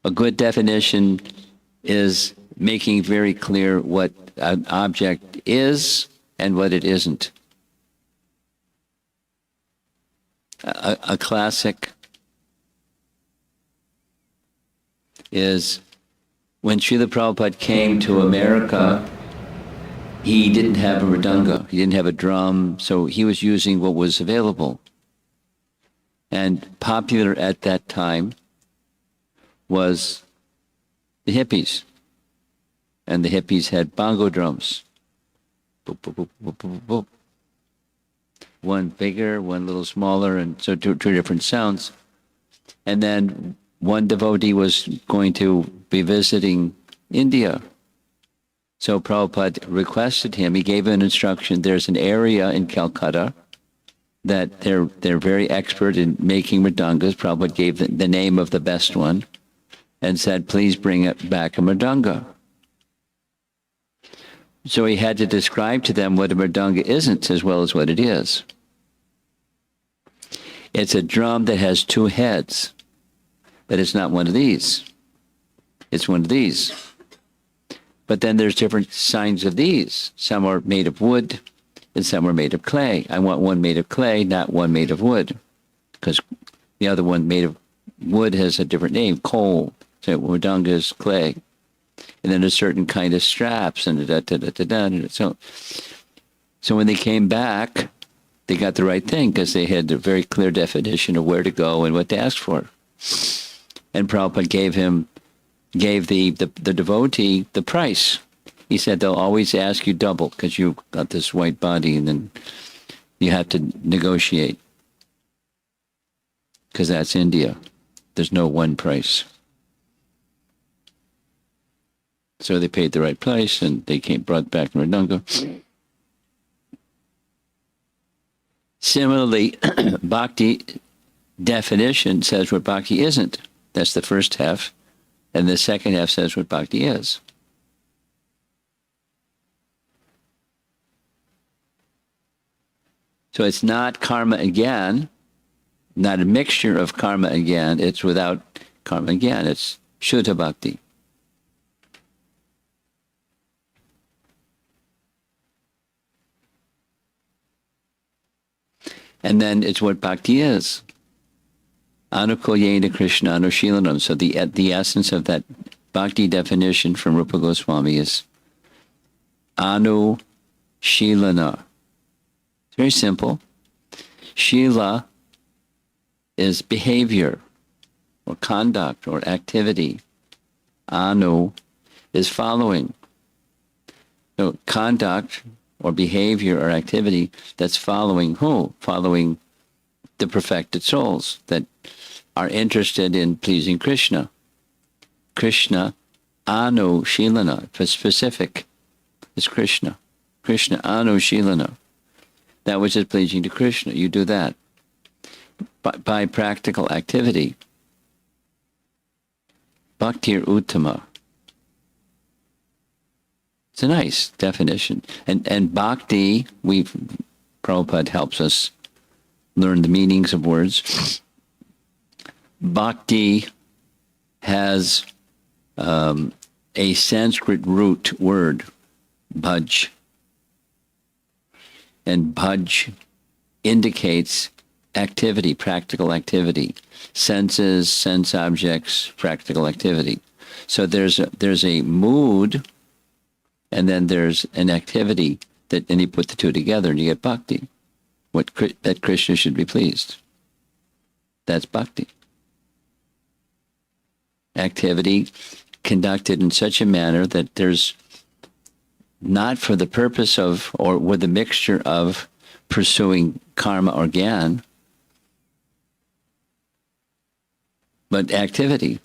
A good definition is making very clear what an object is and what it isn't. A classic is when Srila Prabhupada came to America, he didn't have a mridanga, he didn't have a drum, so he was using what was available. And popular at that time was the hippies. And the hippies had bongo drums. Boop, boop, boop, boop, boop, boop. One bigger, one a little smaller, and so two different sounds. And then one devotee was going to be visiting India. So Prabhupada requested him, he gave an instruction, there's an area in Calcutta that they're very expert in making mridangas. Prabhupada gave the name of the best one and said, please bring it back a mridanga. So he had to describe to them what a mridanga isn't as well as what it is. It's a drum that has two heads, but it's not one of these. It's one of these. But then there's different signs of these. Some are made of wood, and some are made of clay. I want one made of clay, not one made of wood, because the other one made of wood has a different name, coal. So mridanga is clay. And then a certain kind of straps, and so when they came back, they got the right thing, because they had a very clear definition of where to go and what to ask for. And Prabhupada gave the devotee the price. He said they'll always ask you double because you've got this white body, and then you have to negotiate, because that's India. There's no one price. So they paid the right price, and they brought back mridanga. Similarly, bhakti definition says what bhakti isn't. That's the first half. And the second half says what bhakti is. So it's not karma and gyan, not a mixture of karma and gyan. It's without karma and gyan. It's shuddha bhakti. And then it's what bhakti is. ānukūlyena kṛṣṇānu śīlanaṁ. So the essence of that bhakti definition from Rupa Goswami is ānukūlyena. It's very simple. Śīla is behavior or conduct or activity. Ānu is following. So conduct or behavior or activity that's following who? Following the perfected souls that are interested in pleasing Krishna. Krishna, ānukūlyena, for specific, is Krishna. Krishna, ānukūlyena. That which is pleasing to Krishna, you do that. By practical activity. Bhaktir uttamā. It's a nice definition. And bhakti, Prabhupada helps us learn the meanings of words. Bhakti has a Sanskrit root word, bhaj. And bhaj indicates activity, practical activity. Senses, sense objects, practical activity. So there's a mood, and then there's an activity and you put the two together and you get bhakti. That Krishna should be pleased. That's bhakti. Activity conducted in such a manner that there's not for the purpose of, or with a mixture of pursuing karma or gyan, but activity.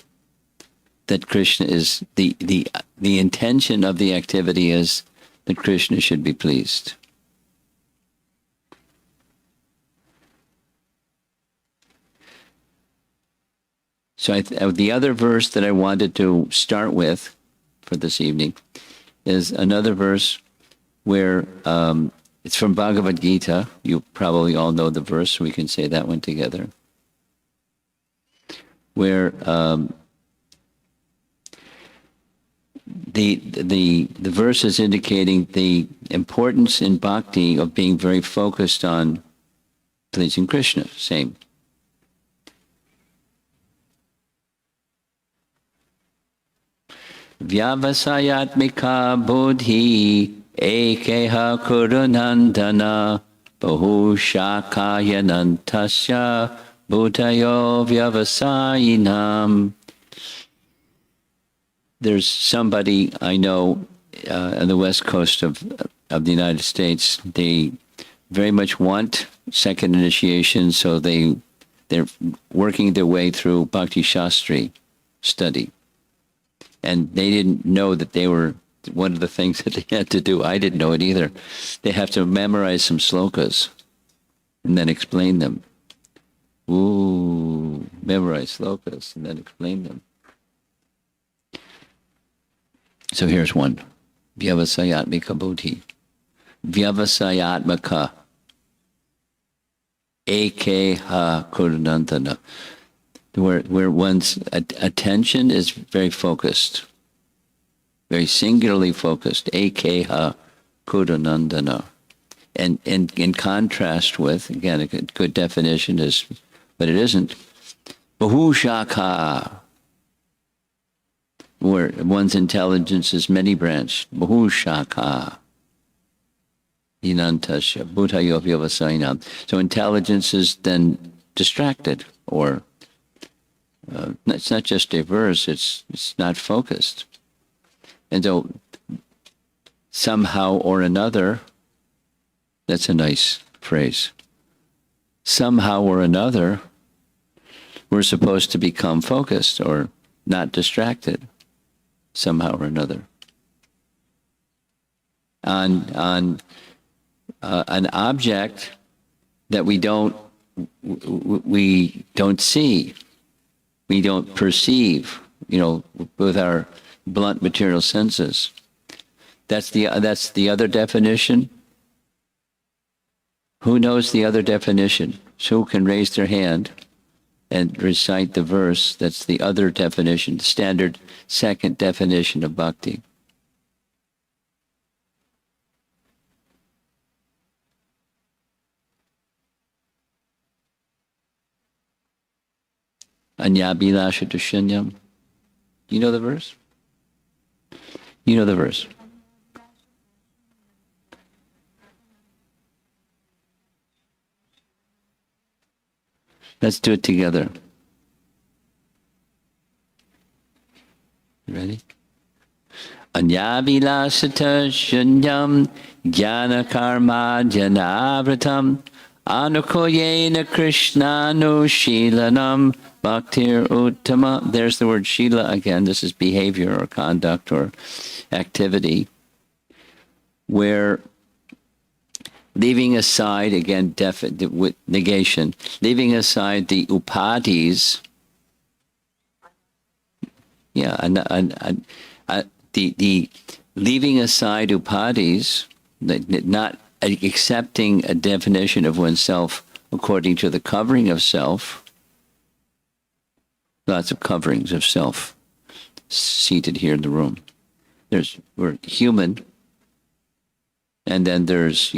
That Krishna is, the intention of the activity is that Krishna should be pleased. So the other verse that I wanted to start with for this evening is another verse where it's from Bhagavad Gita. You probably all know the verse, so we can say that one together. where the verse is indicating the importance in bhakti of being very focused on pleasing Krishna. Same. Vyavasayatmika buddhi ekeha kurunandana bahu shakayanantasya bhutayo vyavasayinam. There's somebody I know on the west coast of the United States. They very much want second initiation, so they're working their way through Bhakti Shastri study. And they didn't know that they were one of the things that they had to do. I didn't know it either. They have to memorize some slokas and then explain them. Ooh, memorize slokas and then explain them. So here's one. Vyavasayatmika buddhi. Vyavasayatmaka. Ekeha kurunandana. Where one's attention is very focused, very singularly focused. Ekeha kurunandana. And in contrast with, again, a good definition is, but it isn't, bahushaka, where one's intelligence is many-branched. Bahushaka. Inantasya. Bhutayo vyavasayinam. So intelligence is then distracted, or it's not just diverse, it's not focused. And so somehow or another, that's a nice phrase. Somehow or another, we're supposed to become focused or not distracted. Somehow or another. On an object that we don't see, we don't perceive, with our blunt material senses. That's the other definition. Who knows the other definition? So who can raise their hand and recite the verse? That's the other definition, the standard second definition of bhakti. Anyābhilāṣitā-śūnyaṁ. You know the verse? You know the verse. Let's do it together. You ready? Anyābhilāṣitā-śūnyaṁ jñāna-karmādy-anāvṛtam ānukūlyena kṛṣṇānu śīlanaṁ bhaktir uttamā. There's the word shila again. This is behavior or conduct or activity, where leaving aside, again, with negation, leaving aside the upadhis, the leaving aside upadhis, not accepting a definition of oneself according to the covering of self. Lots of coverings of self seated here in the room. We're human, and then there's,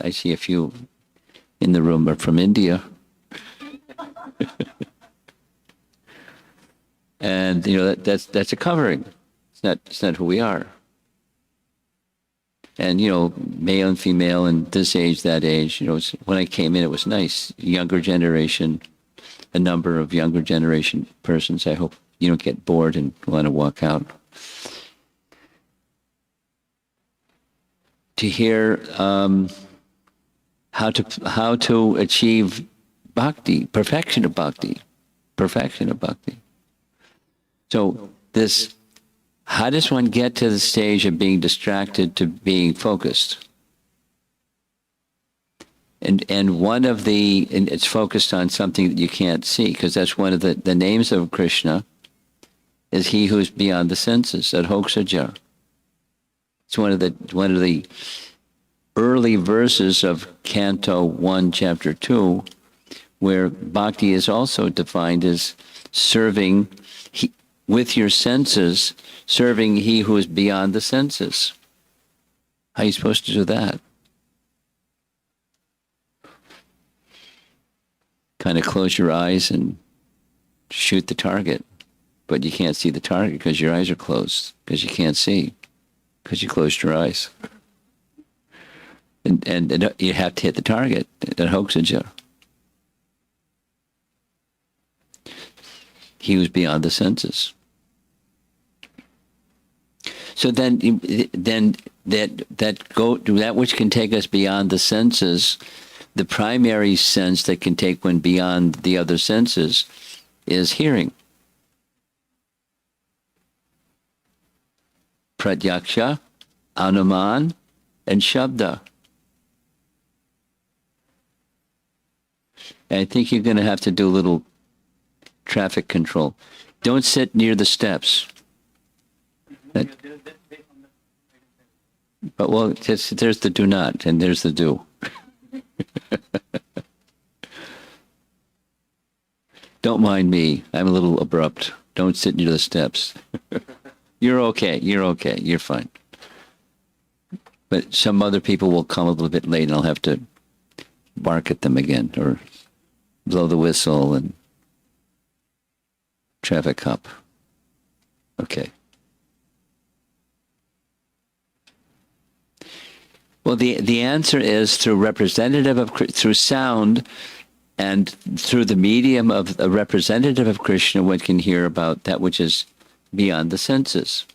I see a few in the room are from India. And that's a covering. It's not who we are. And male and female, and this age, that age. When I came in, it was nice. Younger generation, a number of younger generation persons. I hope you don't get bored and want to walk out. To hear how to achieve bhakti, perfection of bhakti. So how does one get to the stage of being distracted to being focused? And it's focused on something that you can't see, because that's one of the names of Krishna, is he who's beyond the senses, adhoksaja. It's one of the early verses of Canto 1, Chapter 2, where bhakti is also defined as serving with your senses, serving he who is beyond the senses. How are you supposed to do that? Kind of close your eyes and shoot the target, but you can't see the target because your eyes are closed, because you can't see, because you closed your eyes. And you have to hit the target that hoaxes you. He was beyond the senses. So then that which can take us beyond the senses, the primary sense that can take one beyond the other senses is hearing. Pratyaksha, Anuman, and Shabda. And I think you're going to have to do a little traffic control. Don't sit near the steps. But well, there's the do not, and there's the do. Don't mind me. I'm a little abrupt. Don't sit near the steps. You're okay. You're okay. You're fine. But some other people will come a little bit late, and I'll have to bark at them again, or blow the whistle and traffic cop. Okay. Well, the answer is through through sound, and through the medium of a representative of Krishna, one can hear about that which is beyond the senses.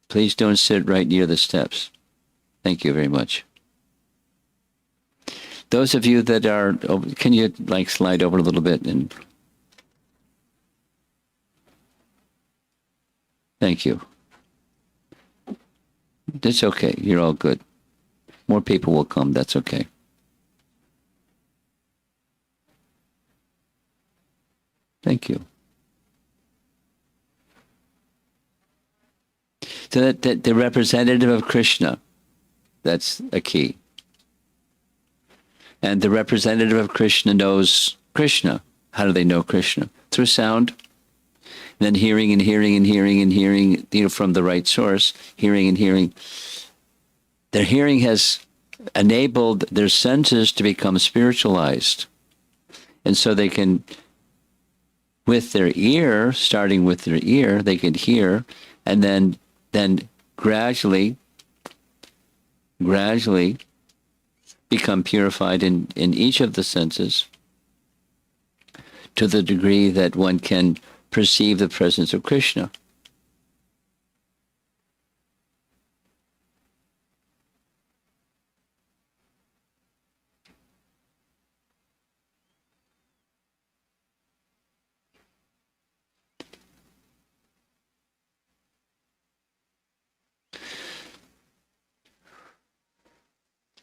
Please don't sit right near the steps. Thank you very much. Those of you that are, can you slide over a little bit and thank you. That's okay. You're all good. More people will come. That's okay. Thank you. So that the representative of Krishna, that's a key. And the representative of Krishna knows Krishna. How do they know Krishna? Through sound. And then hearing and hearing and hearing and hearing, from the right source, hearing and hearing. Their hearing has enabled their senses to become spiritualized. And so they can, with their ear, starting with their ear, they can hear, and then gradually become purified in each of the senses to the degree that one can perceive the presence of Krishna.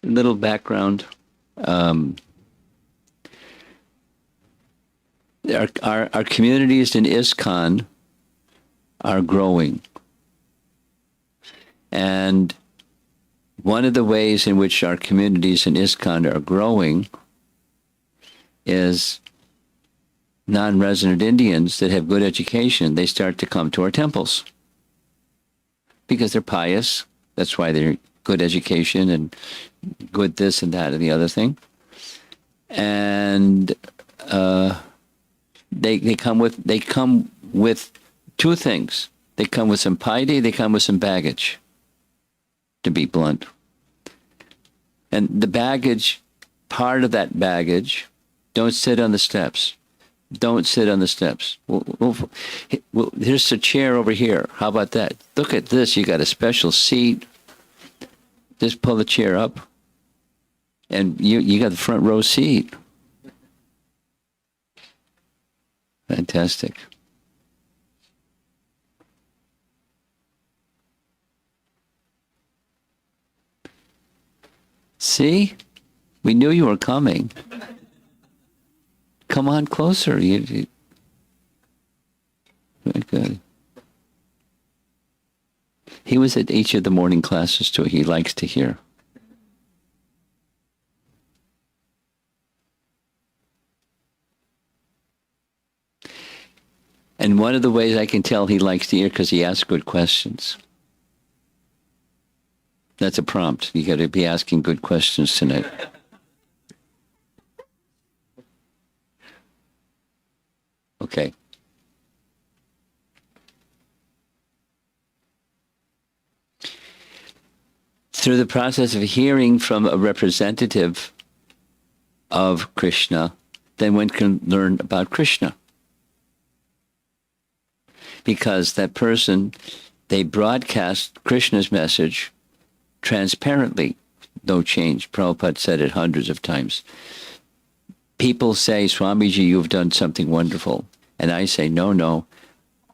A little background. Our communities in ISKCON are growing. And one of the ways in which our communities in ISKCON are growing is non-resident Indians that have good education, they start to come to our temples because they're pious. That's why they're good education and good this and that and the other thing. And they come with two things. They come with some piety, they come with some baggage, to be blunt. And the baggage, part of that baggage, don't sit on the steps. Don't sit on the steps. Well, here's a chair over here. How about that? Look at this. You got a special seat. Just pull the chair up, and you got the front row seat. Fantastic. See? We knew you were coming. Come on closer. Very good. He was at each of the morning classes too. He likes to hear. And one of the ways I can tell he likes to hear, because he asks good questions. That's a prompt. You got to be asking good questions tonight. Okay. Through the process of hearing from a representative of Krishna, then one can learn about Krishna. Because that person, they broadcast Krishna's message transparently, no change. Prabhupada said it hundreds of times. People say, Swamiji, you've done something wonderful. And I say, no.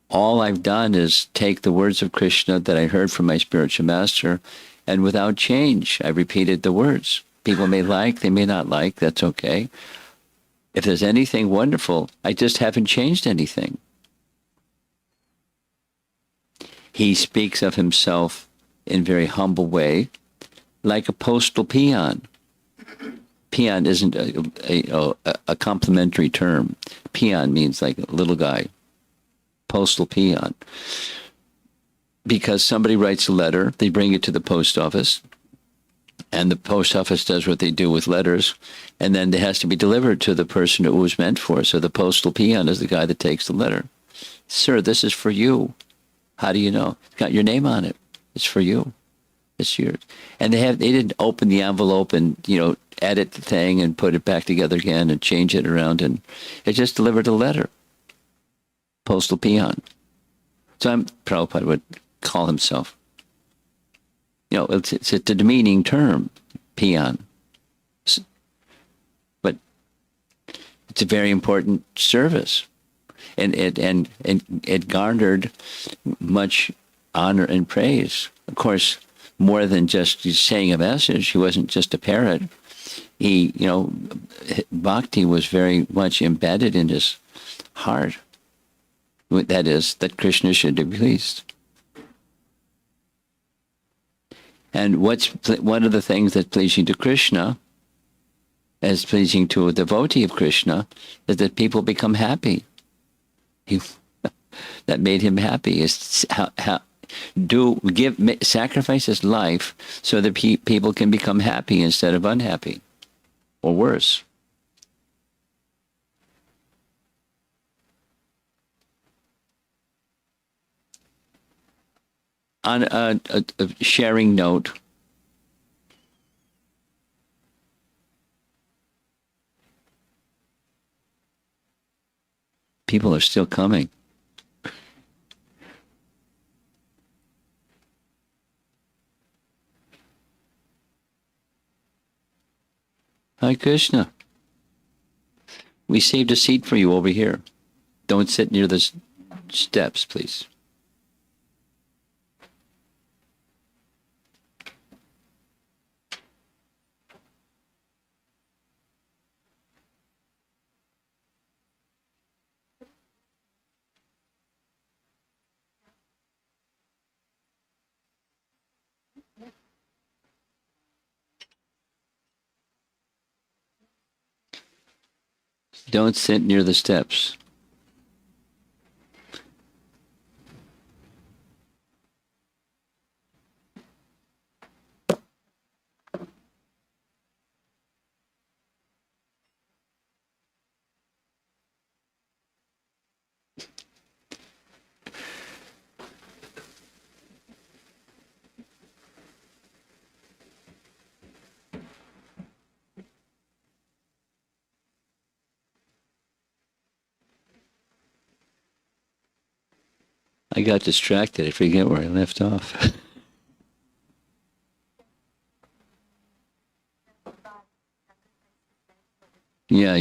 All I've done is take the words of Krishna that I heard from my spiritual master, and without change, I repeated the words. People may like, they may not like, that's okay. If there's anything wonderful, I just haven't changed anything. He speaks of himself in a very humble way, like a postal peon. Peon isn't a complimentary term. Peon means like a little guy. Postal peon. Because somebody writes a letter, they bring it to the post office, and the post office does what they do with letters, and then it has to be delivered to the person it was meant for. So the postal peon is the guy that takes the letter. Sir, this is for you. How do you know? It's got your name on it. It's for you. It's yours. And they didn't open the envelope and, edit the thing and put it back together again and change it around, and it just delivered a letter. Postal peon. So Prabhupada would call himself. It's a demeaning term, peon. But it's a very important service. And it garnered much honor and praise. Of course, more than just saying a message. He wasn't just a parrot. He, bhakti was very much embedded in his heart. That is, that Krishna should be pleased. And one of the things that's pleasing to Krishna, as pleasing to a devotee of Krishna, is that people become happy. That made him happy. Is sacrifice his life so that people can become happy instead of unhappy, or worse. On a sharing note, people are still coming. Hi, Krishna. We saved a seat for you over here. Don't sit near the steps, please. Don't sit near the steps. I got distracted. I forget where I left off. Yeah.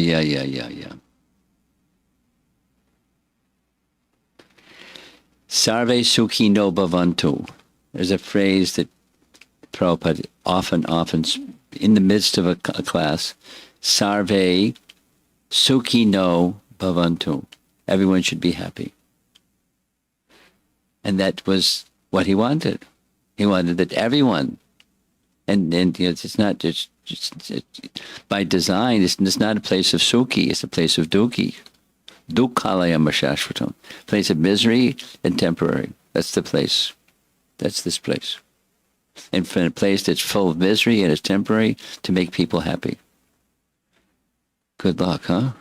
Sarve sukhino bhavantu. There's a phrase that Prabhupada often, in the midst of a class, Sarve sukhino bhavantu. Everyone should be happy. And that was what he wanted. He wanted that everyone, and it's not just by design. It's not a place of sukhi. It's a place of dukhi. dukkhalayam ashashvatam. Place of misery and temporary. That's the place. That's this place. And for a place that's full of misery and is temporary, to make people happy. Good luck, huh?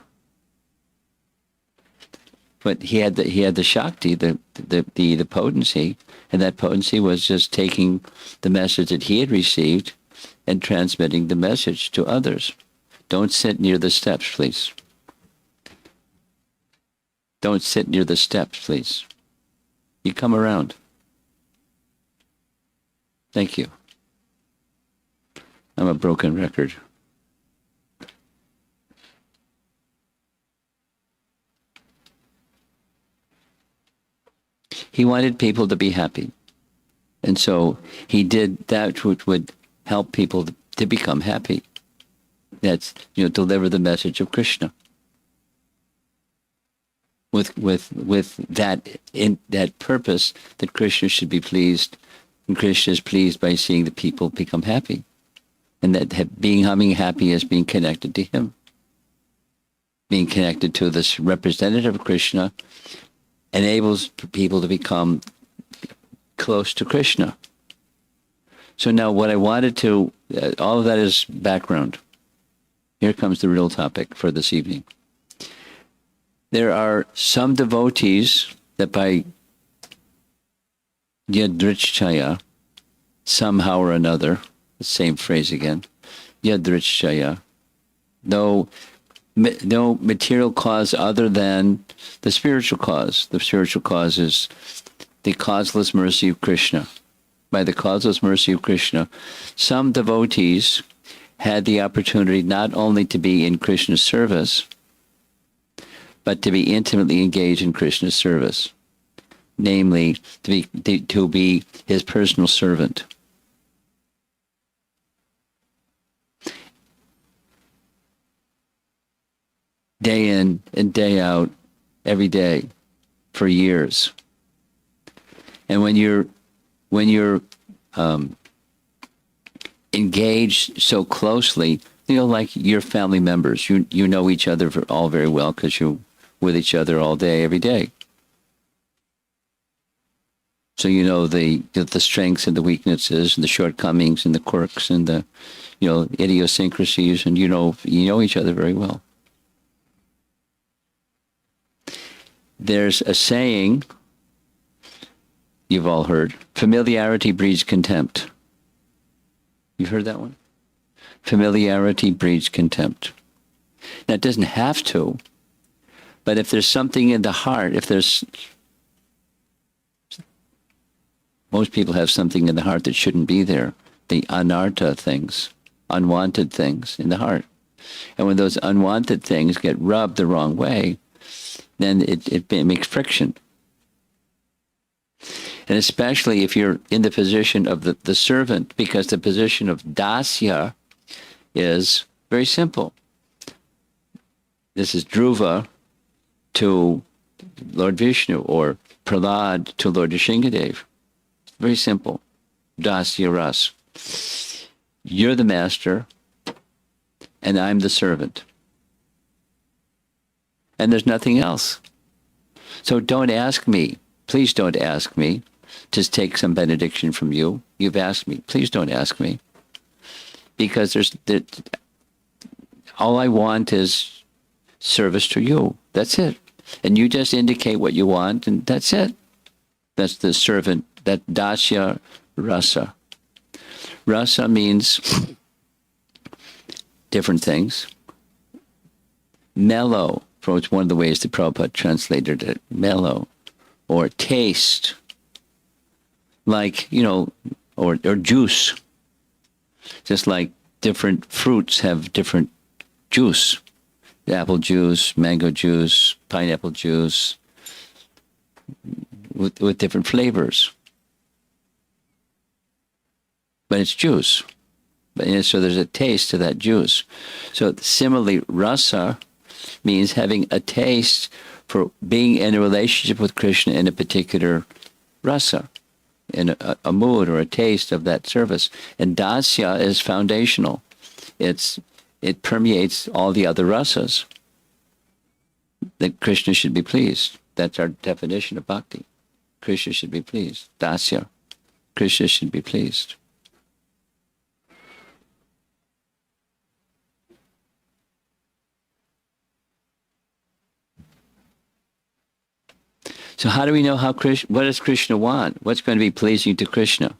But he had the Shakti, the potency, and that potency was just taking the message that he had received and transmitting the message to others. Don't sit near the steps, please. Don't sit near the steps, please. You come around. Thank you. I'm a broken record. He wanted people to be happy. And so he did that which would help people to become happy. That's, deliver the message of Krishna. With that purpose that Krishna should be pleased, and Krishna is pleased by seeing the people become happy. And that being happy is being connected to him. Being connected to this representative of Krishna enables people to become close to Krishna. So now what I wanted to, all of that is background. Here comes the real topic for this evening. There are some devotees that by yadrichaya, somehow or another, the same phrase again, yadrichaya, no material cause other than the spiritual cause. The spiritual cause is the causeless mercy of Krishna. By the causeless mercy of Krishna, some devotees had the opportunity not only to be in Krishna's service, but to be intimately engaged in Krishna's service, namely to be his personal servant. Day in and day out, every day, for years. And when you're engaged so closely, like your family members, you know each other all very well because you're with each other all day, every day. So you know the strengths and the weaknesses and the shortcomings and the quirks and the idiosyncrasies, and you know each other very well. There's a saying you've all heard: familiarity breeds contempt. You've heard that one? Familiarity breeds contempt. Now, it doesn't have to, but if there's something in the heart, most people have something in the heart that shouldn't be there, the anartha things, unwanted things in the heart. And when those unwanted things get rubbed the wrong way, then it makes friction. And especially if you're in the position of the servant, because the position of dasya is very simple. This is Dhruva to Lord Vishnu, or Prahlad to Lord Nrsimhadev. Very simple. Dasya ras. You're the master, and I'm the servant. And there's nothing else. So don't ask me. Please don't ask me to take some benediction from you. You've asked me. Please don't ask me. Because all I want is service to you. That's it. And you just indicate what you want, and that's it. That's the servant. That dasya rasa. Rasa means different things. Mellow, for it's one of the ways that Prabhupada translated it. Mellow. Or taste. Like, or juice. Just like different fruits have different juice. Apple juice, mango juice, pineapple juice, with different flavors. But it's juice. So there's a taste to that juice. So similarly, rasa means having a taste for being in a relationship with Krishna in a particular rasa, in a mood or a taste of that service. And dasya is foundational. It permeates all the other rasas. that Krishna should be pleased. That's our definition of bhakti. Krishna should be pleased. Dasya. Krishna should be pleased. So how do we know what does Krishna want? What's going to be pleasing to Krishna?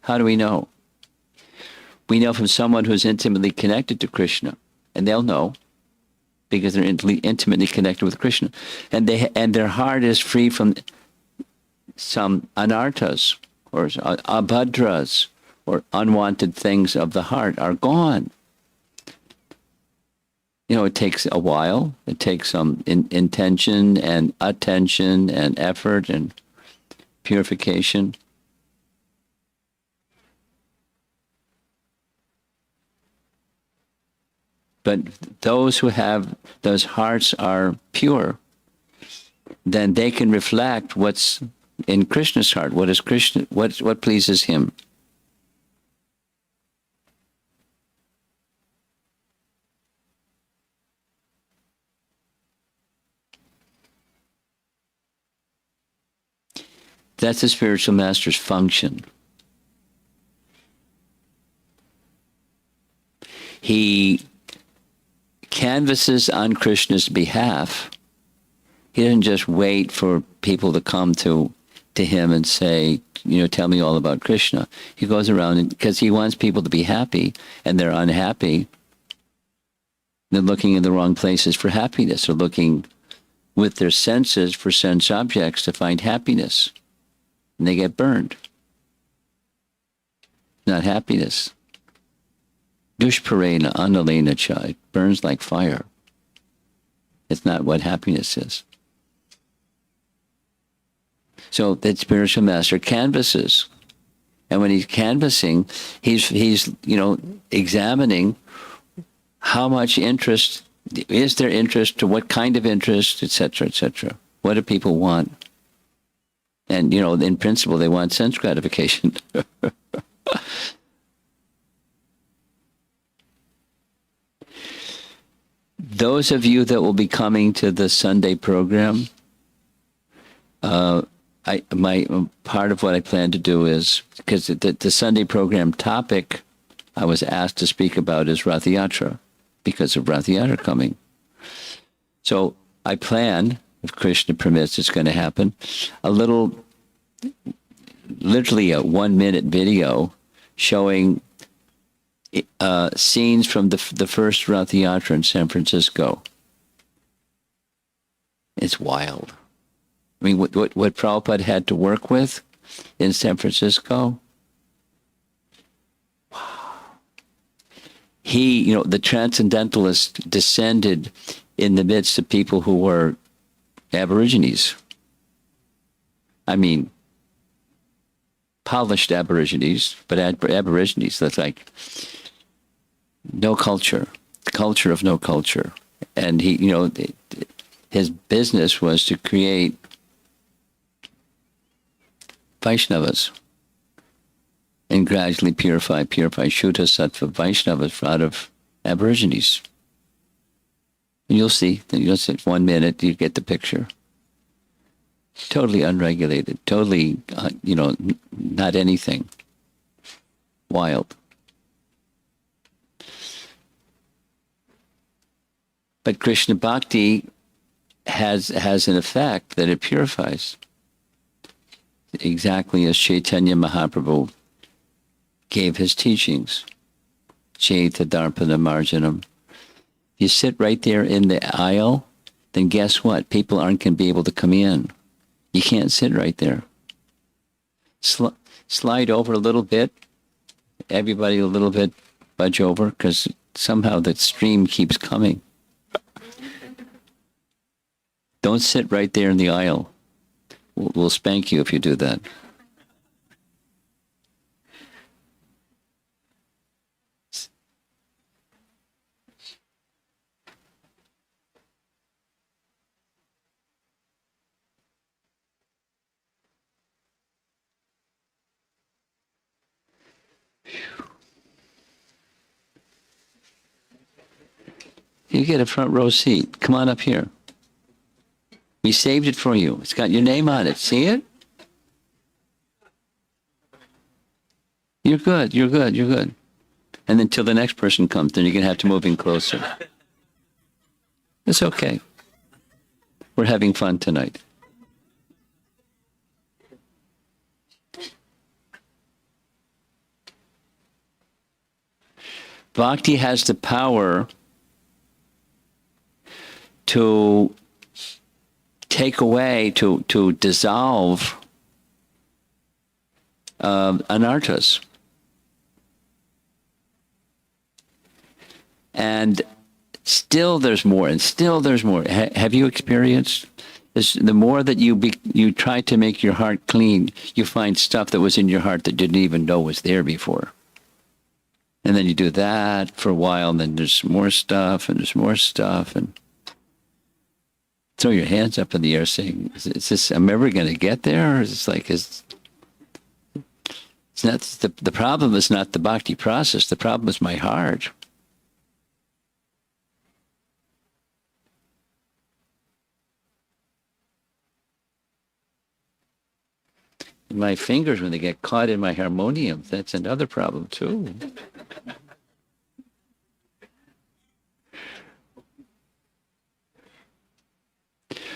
How do we know? We know from someone who's intimately connected to Krishna, and they'll know because they're intimately connected with Krishna, and their heart is free from some anarthas or abhadras or unwanted things of the heart are gone. You know, it takes a while. It takes some intention and attention and effort and purification. But those who have, those hearts are pure, then they can reflect what's in Krishna's heart. What is Krishna? What pleases him? That's the spiritual master's function. He canvasses on Krishna's behalf. He doesn't just wait for people to come to him and say, you know, tell me all about Krishna. He goes around because he wants people to be happy, and they're unhappy. They're looking in the wrong places for happiness. They're looking with their senses for sense objects to find happiness. And they get burned. Not happiness. Dushparena analena cha. It burns like fire. It's not what happiness is. So that spiritual master canvasses. And when he's canvassing, he's you know, examining how much interest, is there interest, to what kind of interest, etc., etc. What do people want? And, you know, in principle, they want sense gratification. Those of you that will be coming to the Sunday program, part of what I plan to do is, because the Sunday program topic I was asked to speak about is Rath Yatra, because of Rath Yatra coming. So I plan, if Krishna permits, it's going to happen, literally a 1-minute video showing scenes from the first Rath Yatra in San Francisco. It's wild. I mean, what Prabhupada had to work with in San Francisco. Wow. He, you know, the transcendentalist descended in the midst of people who were Aborigines. I mean, polished Aborigines, but Aborigines, that's like no culture, culture of no culture. And he, you know, his business was to create Vaishnavas and gradually purify Shuddha Sattva Vaishnavas out of Aborigines. And you'll see 1 minute, you get the picture. Totally unregulated, totally, you know, not anything. Wild. But Krishna Bhakti has an effect that it purifies. Exactly as Chaitanya Mahaprabhu gave his teachings. Chaita Darpana Marjanam. You sit right there in the aisle, then guess what? People aren't going to be able to come in. You can't sit right there. Slide over a little bit. Everybody a little bit budge over, because somehow that stream keeps coming. Don't sit right there in the aisle. We'll spank you if you do that. You get a front row seat. Come on up here. saved it for you. It's got your name on it. See it? You're good. You're good. You're good. And then till the next person comes, then you're going to have to move in closer. It's okay. We're having fun tonight. Bhakti has the power to take away, to dissolve anarthas. And still there's more, and still there's more. Have you experienced this? The more that you try to make your heart clean, you find stuff that was in your heart that you didn't even know was there before. And then you do that for a while, and then there's more stuff, and there's more stuff, and throw your hands up in the air saying, is this, am I ever going to get there? Or is this like, it's not, the problem is not the bhakti process, the problem is my heart. My fingers, when they get caught in my harmonium, that's another problem too.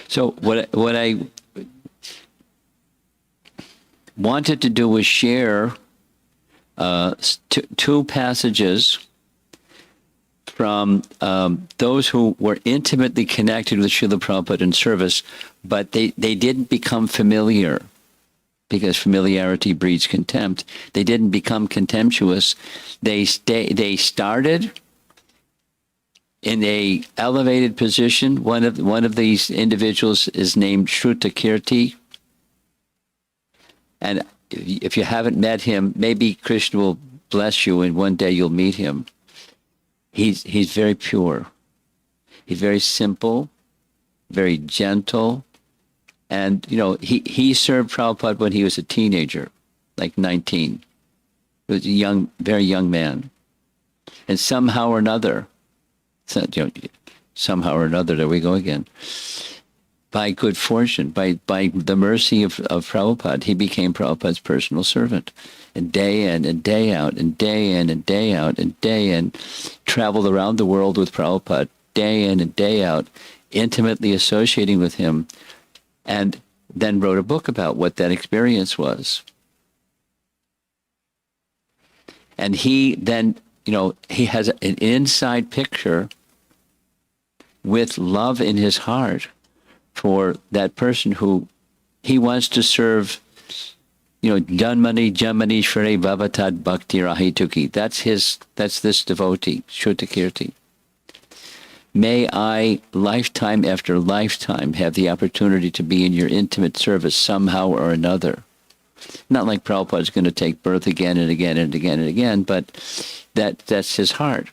So what I wanted to do was share two passages from those who were intimately connected with Srila Prabhupada in service, but they didn't become familiar, because familiarity breeds contempt. They didn't become contemptuous. They started in a elevated position. One of these individuals is named Shrutakirti. And if you haven't met him, maybe Krishna will bless you and one day you'll meet him. He's very pure. He's very simple, very gentle. And, he served Prabhupada when he was a teenager, like 19. He was a very young man. And somehow or another, there we go again, by good fortune, by the mercy of Prabhupada, he became Prabhupada's personal servant. And day in and day out, and day in and day out, and day in, traveled around the world with Prabhupada, day in and day out, intimately associating with him, and then wrote a book about what that experience was. And he then, he has an inside picture with love in his heart for that person who he wants to serve, Janmani Jamani Shri Bhavatad Bhakti Rahituki. That's this devotee, Shrutakirti. May I, lifetime after lifetime, have the opportunity to be in your intimate service somehow or another. Not like Prabhupada's going to take birth again and again and again and again, but that's his heart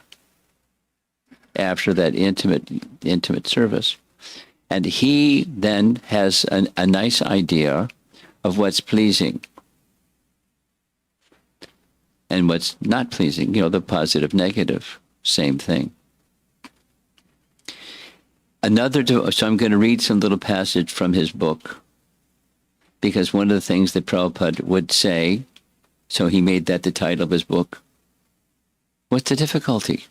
after that intimate service. And he then has a nice idea of what's pleasing and what's not pleasing, the positive, negative, same thing. So I'm going to read some little passage from his book, because one of the things that Prabhupada would say, so he made that the title of his book, what's the difficulty?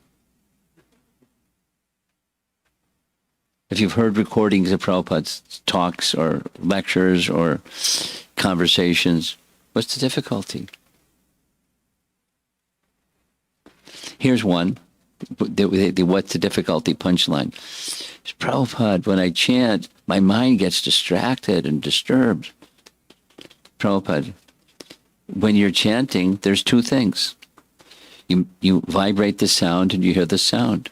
If you've heard recordings of Prabhupada's talks or lectures or conversations, what's the difficulty? Here's one. The what's the difficulty punchline. Prabhupada, when I chant, my mind gets distracted and disturbed. Prabhupada, when you're chanting, there's two things. You vibrate the sound and you hear the sound.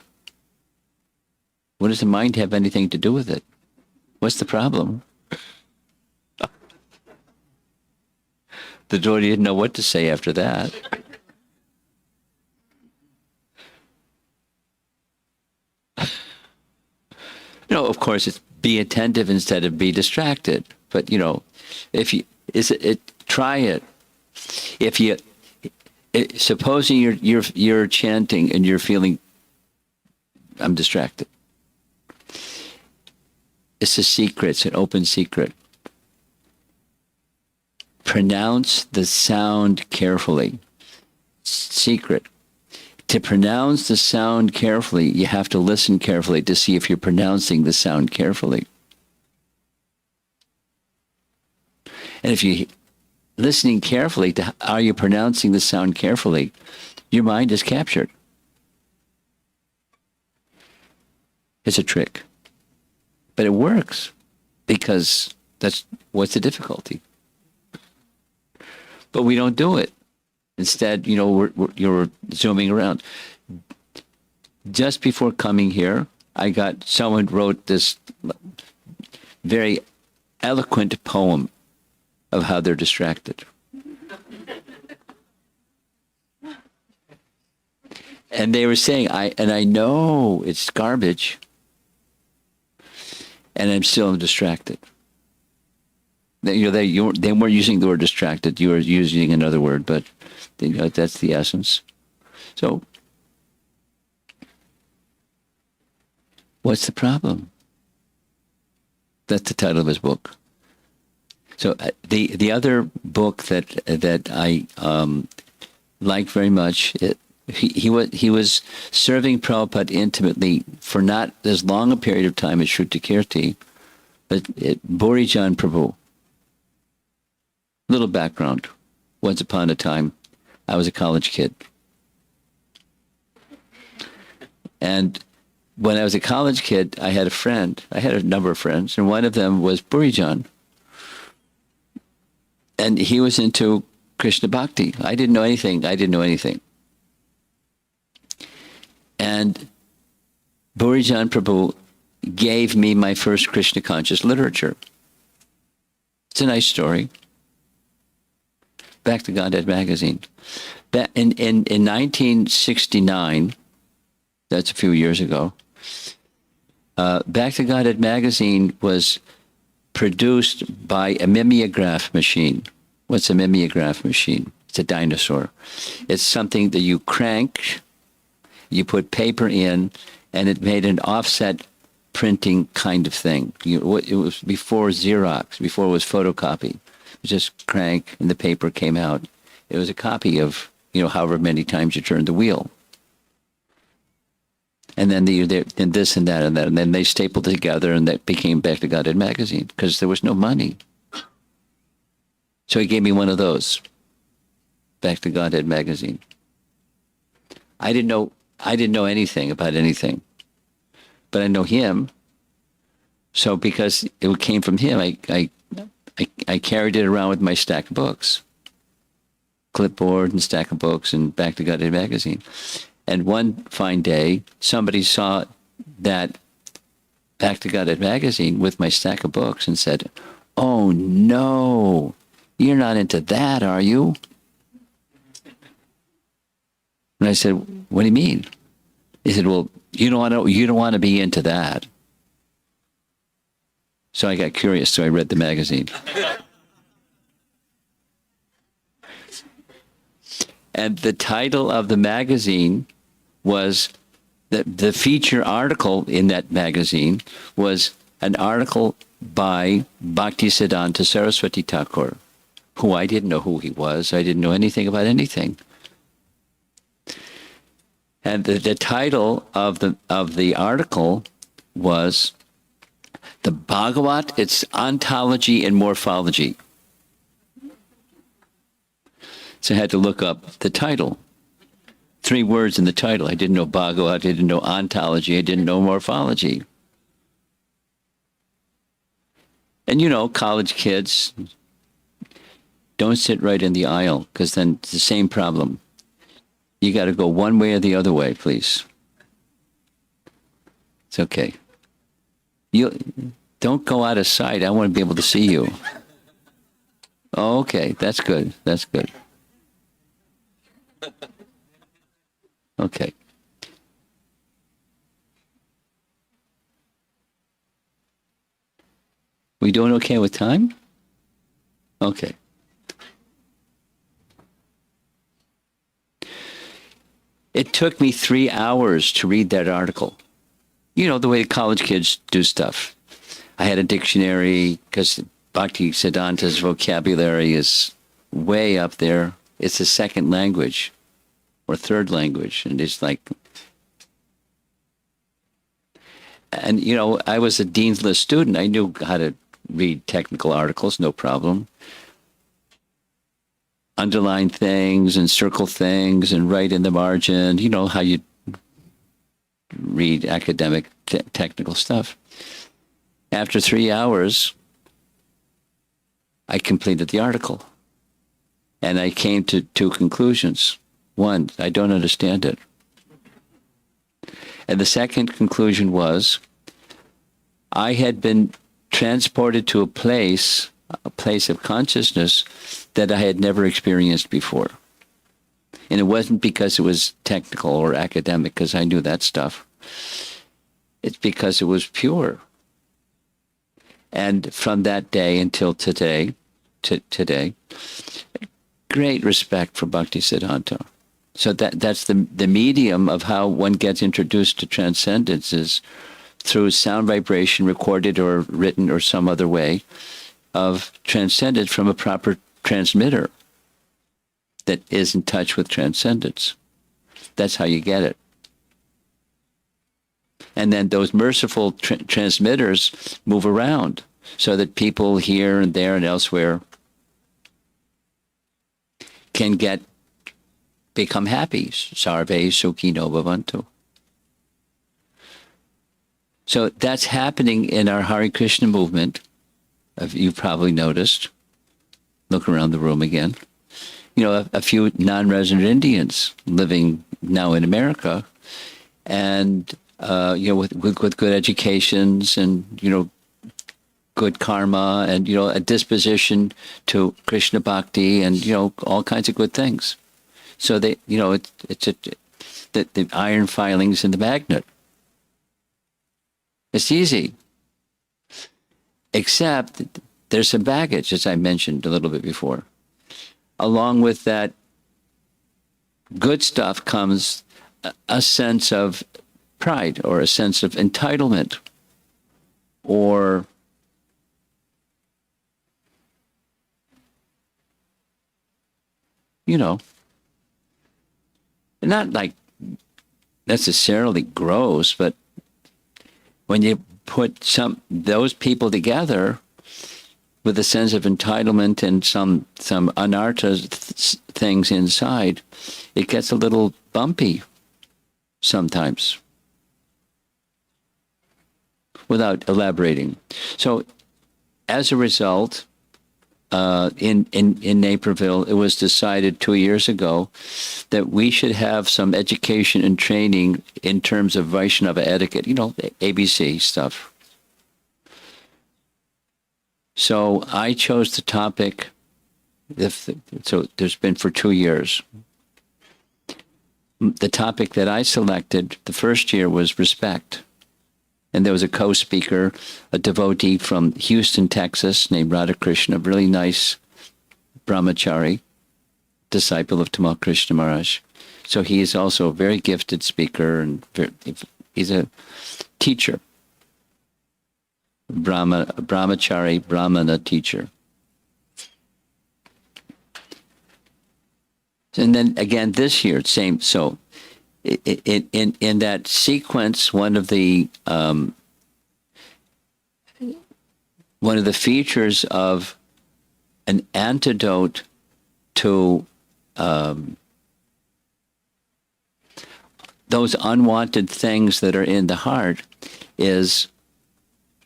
What does the mind have anything to do with it? What's the problem? The devotee didn't know what to say after that. Of course, it's be attentive instead of be distracted. But if you try it. If you supposing you're chanting and you're feeling, I'm distracted. It's a secret. It's an open secret. Pronounce the sound carefully. Secret. To pronounce the sound carefully, you have to listen carefully to see if you're pronouncing the sound carefully. And if you're listening carefully to are you pronouncing the sound carefully, your mind is captured. It's a trick. But it works because that's what's the difficulty. But we don't do it. Instead, you're zooming around. Just before coming here, someone wrote this very eloquent poem of how they're distracted. And they were saying, I know it's garbage, and I'm still distracted. They weren't using the word distracted. You were using another word, but that's the essence. So, what's the problem? That's the title of his book. So the other book that I like very much, he was serving Prabhupada intimately for not as long a period of time as Shrutikirti, but Burijan Prabhu. Little background. Once upon a time, I was a college kid. And when I was a college kid, I had a friend. I had a number of friends, and one of them was Burijan. And he was into Krishna Bhakti. I didn't know anything. And Burijan Prabhu gave me my first Krishna conscious literature. It's a nice story. Back to Godhead magazine. In 1969, that's a few years ago, Back to Godhead magazine was produced by a mimeograph machine. What's a mimeograph machine? It's a dinosaur. It's something that you crank, you put paper in, and it made an offset printing kind of thing. It was before Xerox, before it was photocopy. Just crank and the paper came out. It was a copy of, however many times you turned the wheel. And then and this and that and that. And then they stapled it together and that became Back to Godhead magazine because there was no money. So he gave me one of those, Back to Godhead magazine. I didn't know anything about anything, but I know him. So because it came from him, I carried it around with my stack of books, clipboard and stack of books and Back to Godhead magazine. And one fine day, somebody saw that Back to Godhead magazine with my stack of books and said, "Oh no, you're not into that, are you?" And I said, "What do you mean?" He said, "Well, you don't want to be into that." So I got curious, so I read the magazine. And the title of the magazine was, the feature article in that magazine was an article by Bhaktisiddhanta Saraswati Thakur, who I didn't know who he was. I didn't know anything about anything. And the title of the article was The Bhagavat, Its Ontology and Morphology. So I had to look up the title. 3 words in the title. I didn't know Bhagavat, I didn't know ontology, I didn't know morphology. And college kids don't sit right in the aisle because then it's the same problem. You got to go one way or the other way, please. It's okay. You don't go out of sight. I want to be able to see you. Oh, okay, that's good. That's good. Okay. We doing okay with time? Okay. It took me 3 hours to read that article. The way college kids do stuff. I had a dictionary because Bhakti Siddhanta's vocabulary is way up there. It's a second language or third language. And it's like, and you know, I was a Dean's List student. I knew how to read technical articles, no problem. Underline things and circle things and write in the margin. You know how you read academic technical stuff. After 3 hours, I completed the article. And I came to two conclusions. One, I don't understand it. And the second conclusion was, I had been transported to a place of consciousness that I had never experienced before. And it wasn't because it was technical or academic, because I knew that stuff. It's because it was pure. And from that day until today, great respect for Bhakti Siddhanta. So that's the medium of how one gets introduced to transcendence, is through sound vibration, recorded or written or some other way, of transcendence from a proper transmitter that is in touch with transcendence. That's how you get it. And then those merciful transmitters move around so that people here and there and elsewhere can become happy. Sarve sukhino bhavantu. So that's happening in our Hare Krishna movement. You've probably noticed. Look around the room again. You know, a few non-resident Indians living now in America, and you know, with good educations and, you know, good karma and, you know, a disposition to Krishna bhakti and, you know, all kinds of good things. So they, you know, the iron filings in the magnet. It's easy. Except there's some baggage, as I mentioned a little bit before. Along with that good stuff comes a sense of pride or a sense of entitlement, or you know, not like necessarily gross, but when you put those people together with a sense of entitlement and some anartha things inside, it gets a little bumpy sometimes, without elaborating. So as a result, in Naperville, it was decided 2 years ago that we should have some education and training in terms of Vaishnava etiquette, you know, ABC stuff. So I chose the topic, so there's been for 2 years. The topic that I selected the first year was respect. And there was a co-speaker, a devotee from Houston, Texas, named Radhakrishna, a really nice brahmachari, disciple of Tamal Krishna Maharaj. So he is also a very gifted speaker, and he's a teacher. Brahmachari, Brahmana teacher. And then again this year, same. So in that sequence, one of the features of an antidote to those unwanted things that are in the heart is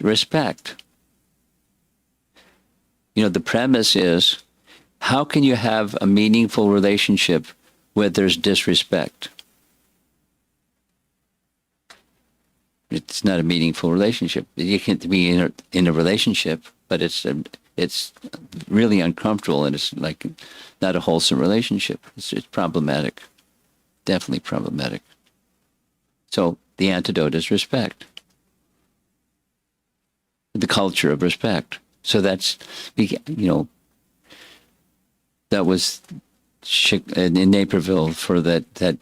respect. You know, the premise is, how can you have a meaningful relationship where there's disrespect? It's not a meaningful relationship. You can't be in a relationship, but it's really uncomfortable, and it's like not a wholesome relationship. It's problematic, definitely problematic. So the antidote is respect, the culture of respect. So that's, you know, that was in Naperville for that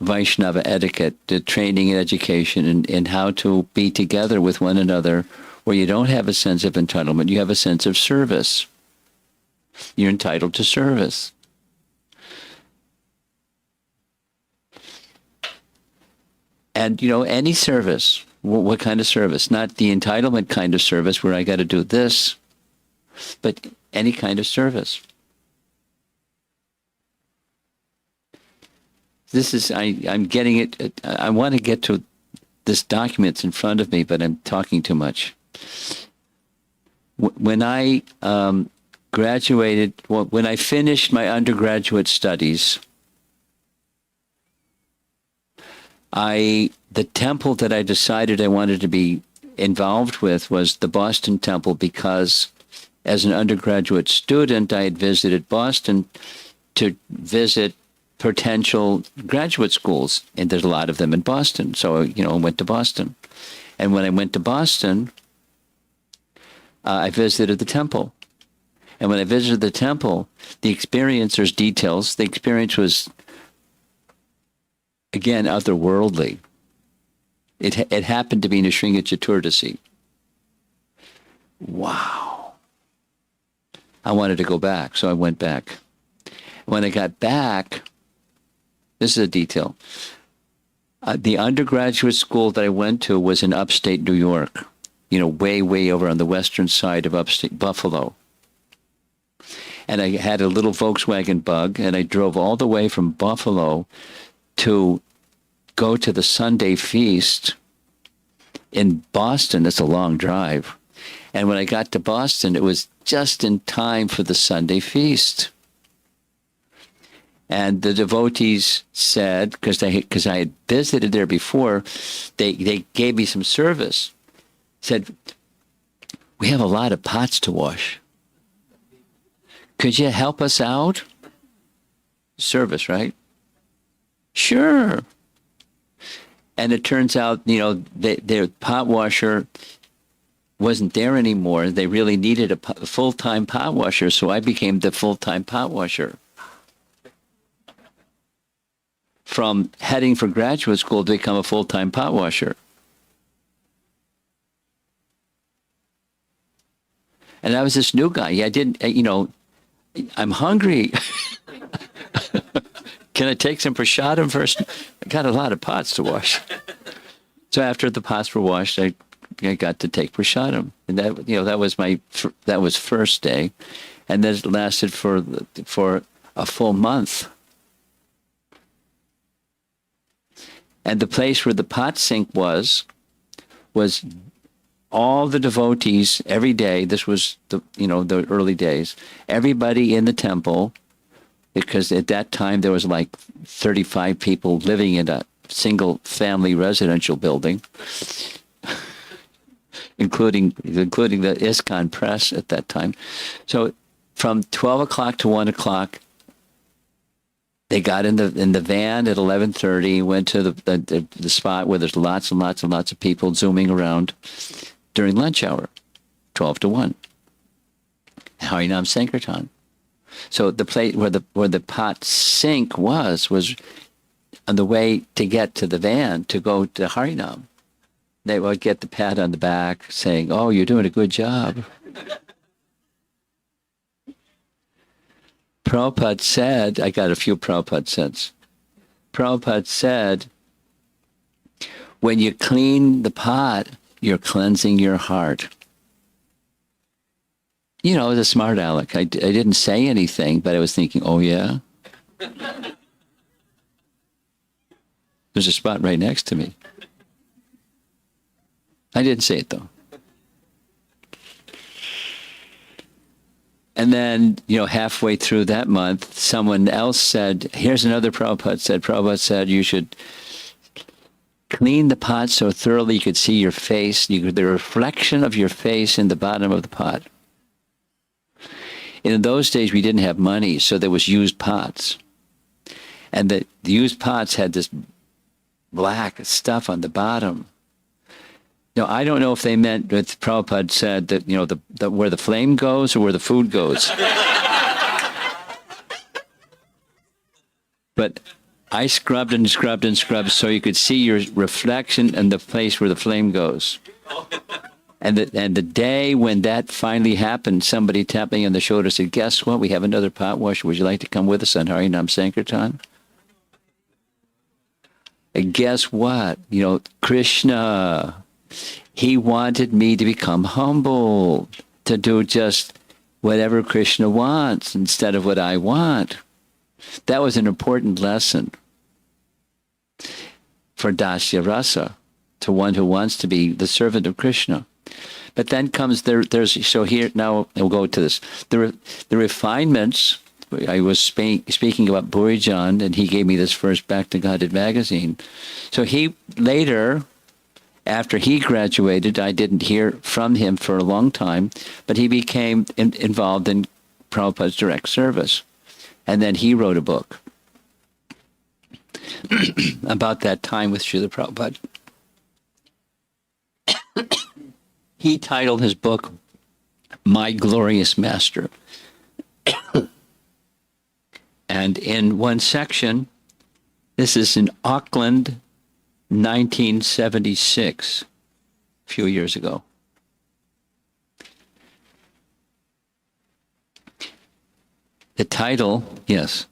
Vaishnava etiquette, the training and education, and how to be together with one another where you don't have a sense of entitlement, you have a sense of service. You're entitled to service. And, any service. What kind of service? Not the entitlement kind of service where I got to do this, but any kind of service. This is, I'm getting it. I want to get to this document's in front of me, but I'm talking too much. When I graduated, when I finished my undergraduate studies, the temple that I decided I wanted to be involved with was the Boston Temple, because as an undergraduate student, I had visited Boston to visit potential graduate schools, and there's a lot of them in Boston. So, I went to Boston. And when I went to Boston, I visited the temple. And when I visited the temple, the experience, there's details, the experience was, again, otherworldly. It happened to be Nrsimha Chaturdashi. Wow. I wanted to go back, so I went back. When I got back, this is a detail. The undergraduate school that I went to was in upstate New York, way, way over on the western side of upstate Buffalo. And I had a little Volkswagen Bug, and I drove all the way from Buffalo to go to the Sunday feast in Boston. It's a long drive. And when I got to Boston, it was just in time for the Sunday feast. And the devotees said, because I had visited there before, they gave me some service. Said, we have a lot of pots to wash. Could you help us out? Service, right? Sure. And it turns out, their pot washer wasn't there anymore. They really needed a full-time pot washer, so I became the full-time pot washer. From heading for graduate school to become a full-time pot washer. And I was this new guy. I didn't, I'm hungry. Can I take some prasadam first? I got a lot of pots to wash. So after the pots were washed, I got to take prasadam. And that was first day. And then it lasted for a full month. And the place where the pot sink was all the devotees every day. This was the early days. Everybody in the temple, because at that time there was like 35 people living in a single family residential building, including the ISKCON press at that time. So from 12 o'clock to 1 o'clock, they got in the van at 11:30, went to the spot where there's lots and lots and lots of people zooming around during lunch hour, 12 to 1. Harinam Sankirtan. So the place where the pot sink was on the way to get to the van to go to Harinam. They would get the pat on the back saying, "Oh, you're doing a good job." Prabhupada said, I got a few Prabhupada cents. Prabhupada said, when you clean the pot, you're cleansing your heart. The smart aleck. I didn't say anything, but I was thinking, oh yeah? There's a spot right next to me. I didn't say it though. And then, halfway through that month, someone else said, here's another Prabhupada said. Prabhupada said you should clean the pot so thoroughly you could see your face, the reflection of your face in the bottom of the pot. And in those days, we didn't have money, so there was used pots. And the used pots had this black stuff on the bottom. Now, I don't know if they meant what Prabhupada said, that, the where the flame goes or where the food goes. But I scrubbed and scrubbed and scrubbed so you could see your reflection in the place where the flame goes. And the day when that finally happened, somebody tapped me on the shoulder and said, guess what? We have another pot washer. Would you like to come with us on Harinam Sankirtan? And guess what? Krishna, he wanted me to become humble, to do just whatever Krishna wants instead of what I want. That was an important lesson for Dasya Rasa, to one who wants to be the servant of Krishna. But then comes so here, now we'll go to this. The refinements, I was speaking about Burijan, and he gave me this first Back to Godhead magazine. So he later, after he graduated, I didn't hear from him for a long time, but he became involved in Prabhupada's direct service. And then he wrote a book about that time with Srila Prabhupada. He titled his book, My Glorious Master. And in one section, this is in Auckland, 1976, a few years ago. The title is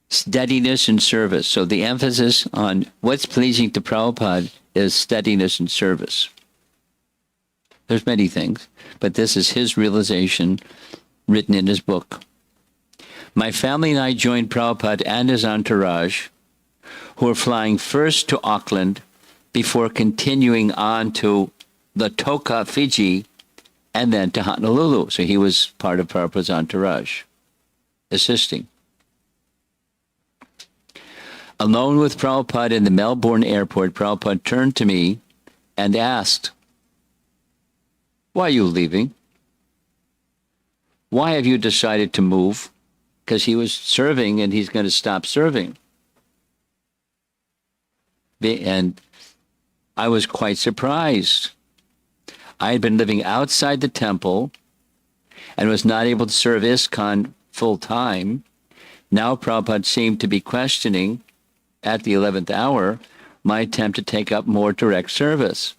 Steadiness in Service. So the emphasis on what's pleasing to Prabhupada is steadiness in service. There's many things, but this is his realization written in his book. My family and I joined Prabhupada and his entourage, who were flying first to Auckland before continuing on to Lautoka, Fiji, and then to Honolulu. So he was part of Prabhupada's entourage, assisting. Alone with Prabhupada in the Melbourne airport, Prabhupada turned to me and asked, why are you leaving? Why have you decided to move? Because he was serving and he's going to stop serving. And I was quite surprised. I had been living outside the temple and was not able to serve ISKCON full time. Now Prabhupada seemed to be questioning, at the 11th hour, my attempt to take up more direct service.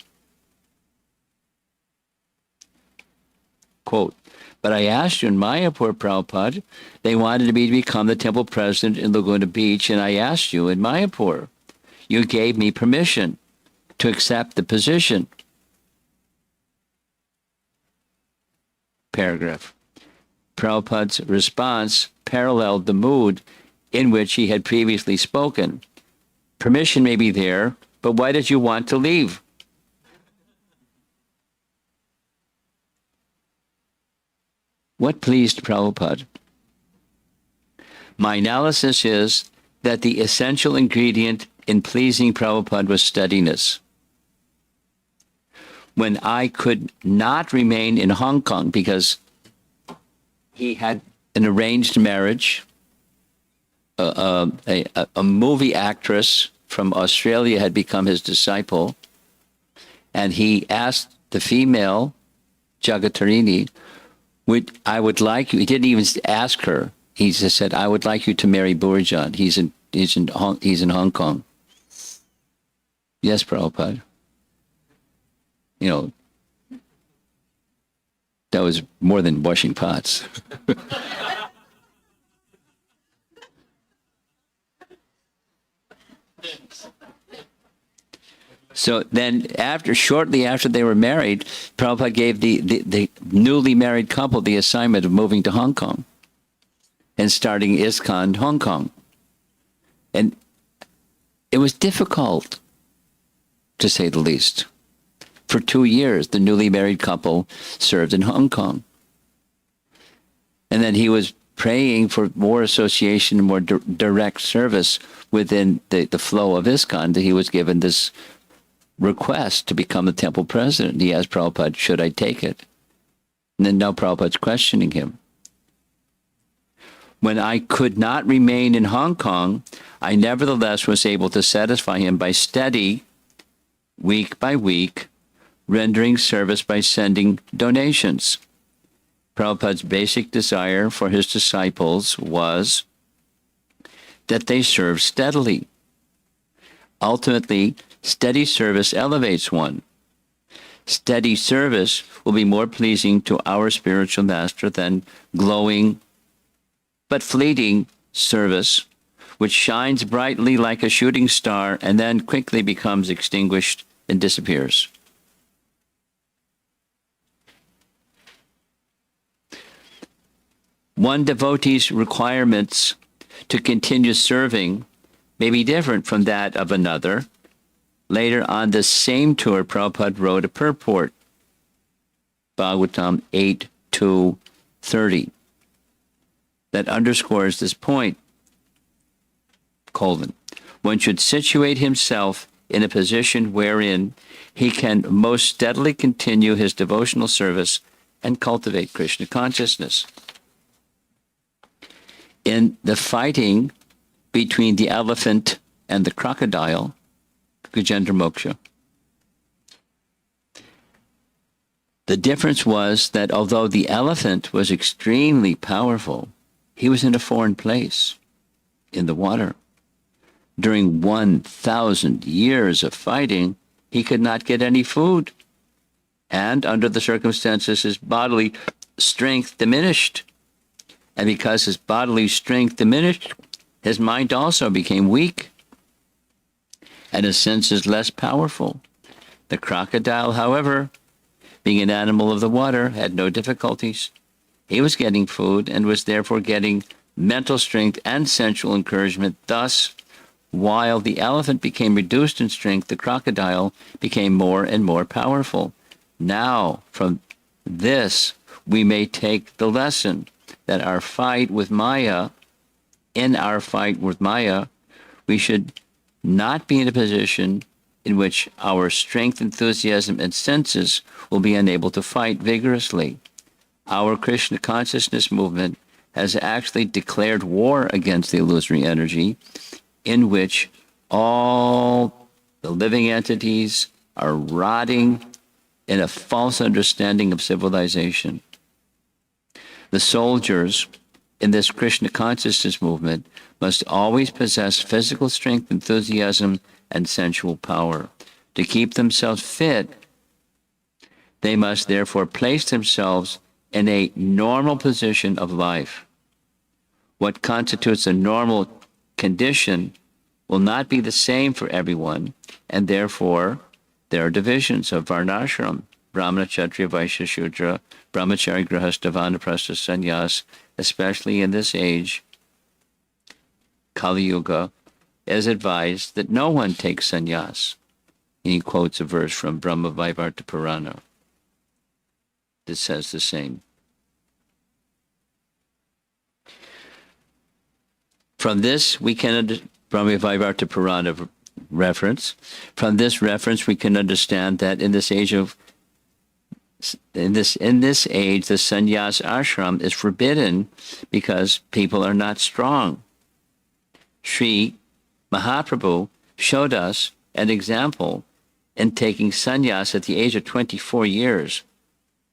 Quote, but I asked you in Mayapur, Prabhupada, they wanted me to become the temple president in Laguna Beach, and I asked you in Mayapur. You gave me permission to accept the position. Paragraph. Prabhupada's response paralleled the mood in which he had previously spoken. Permission may be there, but why did you want to leave? What pleased Prabhupada? My analysis is that the essential ingredient in pleasing Prabhupada was steadiness. When I could not remain in Hong Kong because he had an arranged marriage, a movie actress from Australia had become his disciple, and he asked the female, Jagatarini, I would like you, he didn't even ask her, he just said, I would like you to marry Burijan. He's in Hong Kong. Yes, Prabhupada. That was more than washing pots. So then shortly after they were married, Prabhupada gave the newly married couple the assignment of moving to Hong Kong and starting ISKCON Hong Kong. And it was difficult, to say the least. For 2 years, the newly married couple served in Hong Kong. And then he was praying for more association, more direct service within the flow of ISKCON, that he was given this request to become the temple president. He asked Prabhupada, should I take it? And then now Prabhupada's questioning him. When I could not remain in Hong Kong, I nevertheless was able to satisfy him by steady, week by week, rendering service by sending donations. Prabhupada's basic desire for his disciples was that they serve steadily. Ultimately, Steady service elevates one. Steady service will be more pleasing to our spiritual master than glowing but fleeting service, which shines brightly like a shooting star and then quickly becomes extinguished and disappears. One devotee's requirements to continue serving may be different from that of another. Later on the same tour, Prabhupada wrote a purport, Bhagavatam 8:2-30, that underscores this point. One should situate himself in a position wherein he can most steadily continue his devotional service and cultivate Krishna consciousness. In the fighting between the elephant and the crocodile, Gajendra Moksha, the difference was that although the elephant was extremely powerful, he was in a foreign place, in the water. During 1,000 years of fighting, he could not get any food. And under the circumstances, his bodily strength diminished. And because his bodily strength diminished, his mind also became weak, and his senses less powerful. The crocodile, however, being an animal of the water, had no difficulties. He was getting food and was therefore getting mental strength and sensual encouragement. Thus, while the elephant became reduced in strength, the crocodile became more and more powerful. Now, from this, we may take the lesson that in our fight with Maya, we should not be in a position in which our strength, enthusiasm, and senses will be unable to fight vigorously. Our Krishna consciousness movement has actually declared war against the illusory energy, in which all the living entities are rotting in a false understanding of civilization. The soldiers in this Krishna consciousness movement must always possess physical strength, enthusiasm, and sensual power. To keep themselves fit, they must therefore place themselves in a normal position of life. What constitutes a normal condition will not be the same for everyone, and therefore there are divisions of varnashram, Brahmana, Kshatriya, Vaishya, Shudra, Brahmachari, Grihastha, Vanaprastha, Sannyas, especially in this age, Kali Yuga, is advised that no one takes sannyas. And he quotes a verse from Brahma Vaivarta Purana that says the same. From this, we can Brahma Vaivarta Purana reference. From this reference, we can understand that in this age, the sannyas ashram is forbidden because people are not strong. Sri Mahaprabhu showed us an example in taking sannyas at the age of 24 years.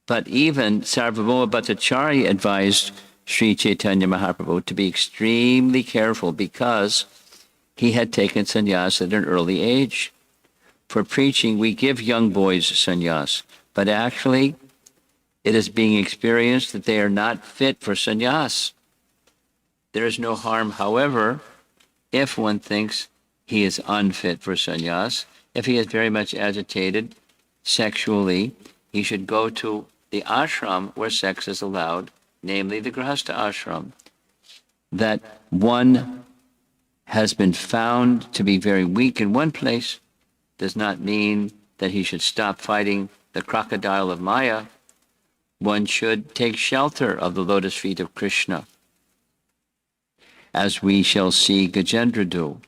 But even Sarvabhauma Bhattacharya advised Sri Chaitanya Mahaprabhu to be extremely careful because he had taken sannyas at an early age. For preaching, we give young boys sannyas, but actually it is being experienced that they are not fit for sannyas. There is no harm, however, if one thinks he is unfit for sannyas. If he is very much agitated sexually, he should go to the ashram where sex is allowed, namely the Grihastha ashram. That one has been found to be very weak in one place does not mean that he should stop fighting the crocodile of Maya. One should take shelter of the lotus feet of Krishna, as we shall see Gajendra do.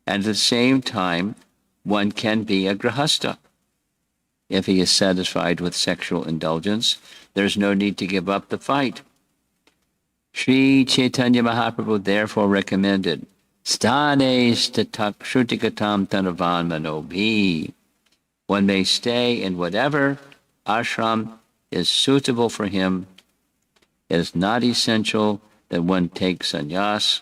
And at the same time, one can be a grihastha. If he is satisfied with sexual indulgence, there's no need to give up the fight. Sri Chaitanya Mahaprabhu therefore recommended, Sthane statak shrutikatam tanavan manobhi. One may stay in whatever ashram is suitable for him. It is not essential that one take sannyas.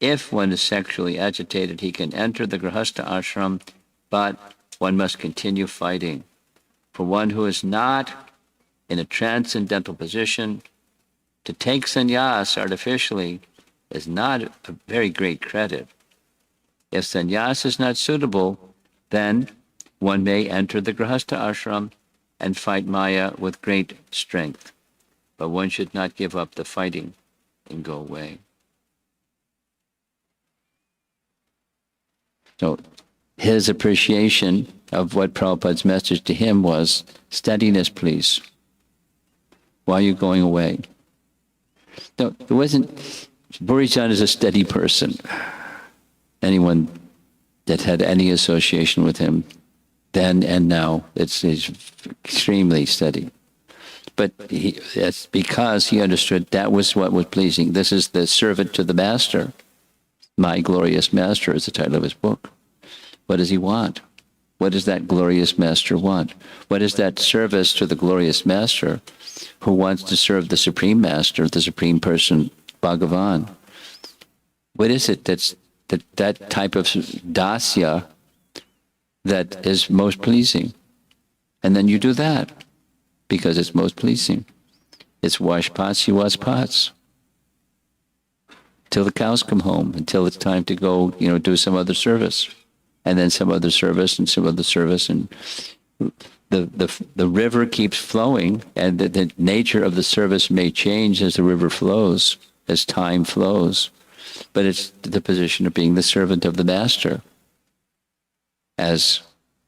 If one is sexually agitated, he can enter the Grihastha ashram, but one must continue fighting. For one who is not in a transcendental position, to take sannyas artificially is not a very great credit. If sannyas is not suitable, then one may enter the grihastha ashram and fight Maya with great strength. But one should not give up the fighting and go away. So his appreciation of what Prabhupada's message to him was, steadiness, please. Why are you going away? No, it wasn't. Burijan is a steady person. Anyone that had any association with him then and now, it's extremely steady. But that's because he understood that was what was pleasing. This is the servant to the master. My glorious master is the title of his book. What does he want? What does that glorious master want? What is that service to the glorious master who wants to serve the supreme master, the supreme person, Bhagavan? What is it that's that type of dasya that is most pleasing? And then you do that because it's most pleasing. It's wash pots, you wash pots. Till the cows come home, until it's time to go, do some other service. And then some other service and some other service. And the river keeps flowing, and the nature of the service may change as the river flows, as time flows. But it's the position of being the servant of the master. As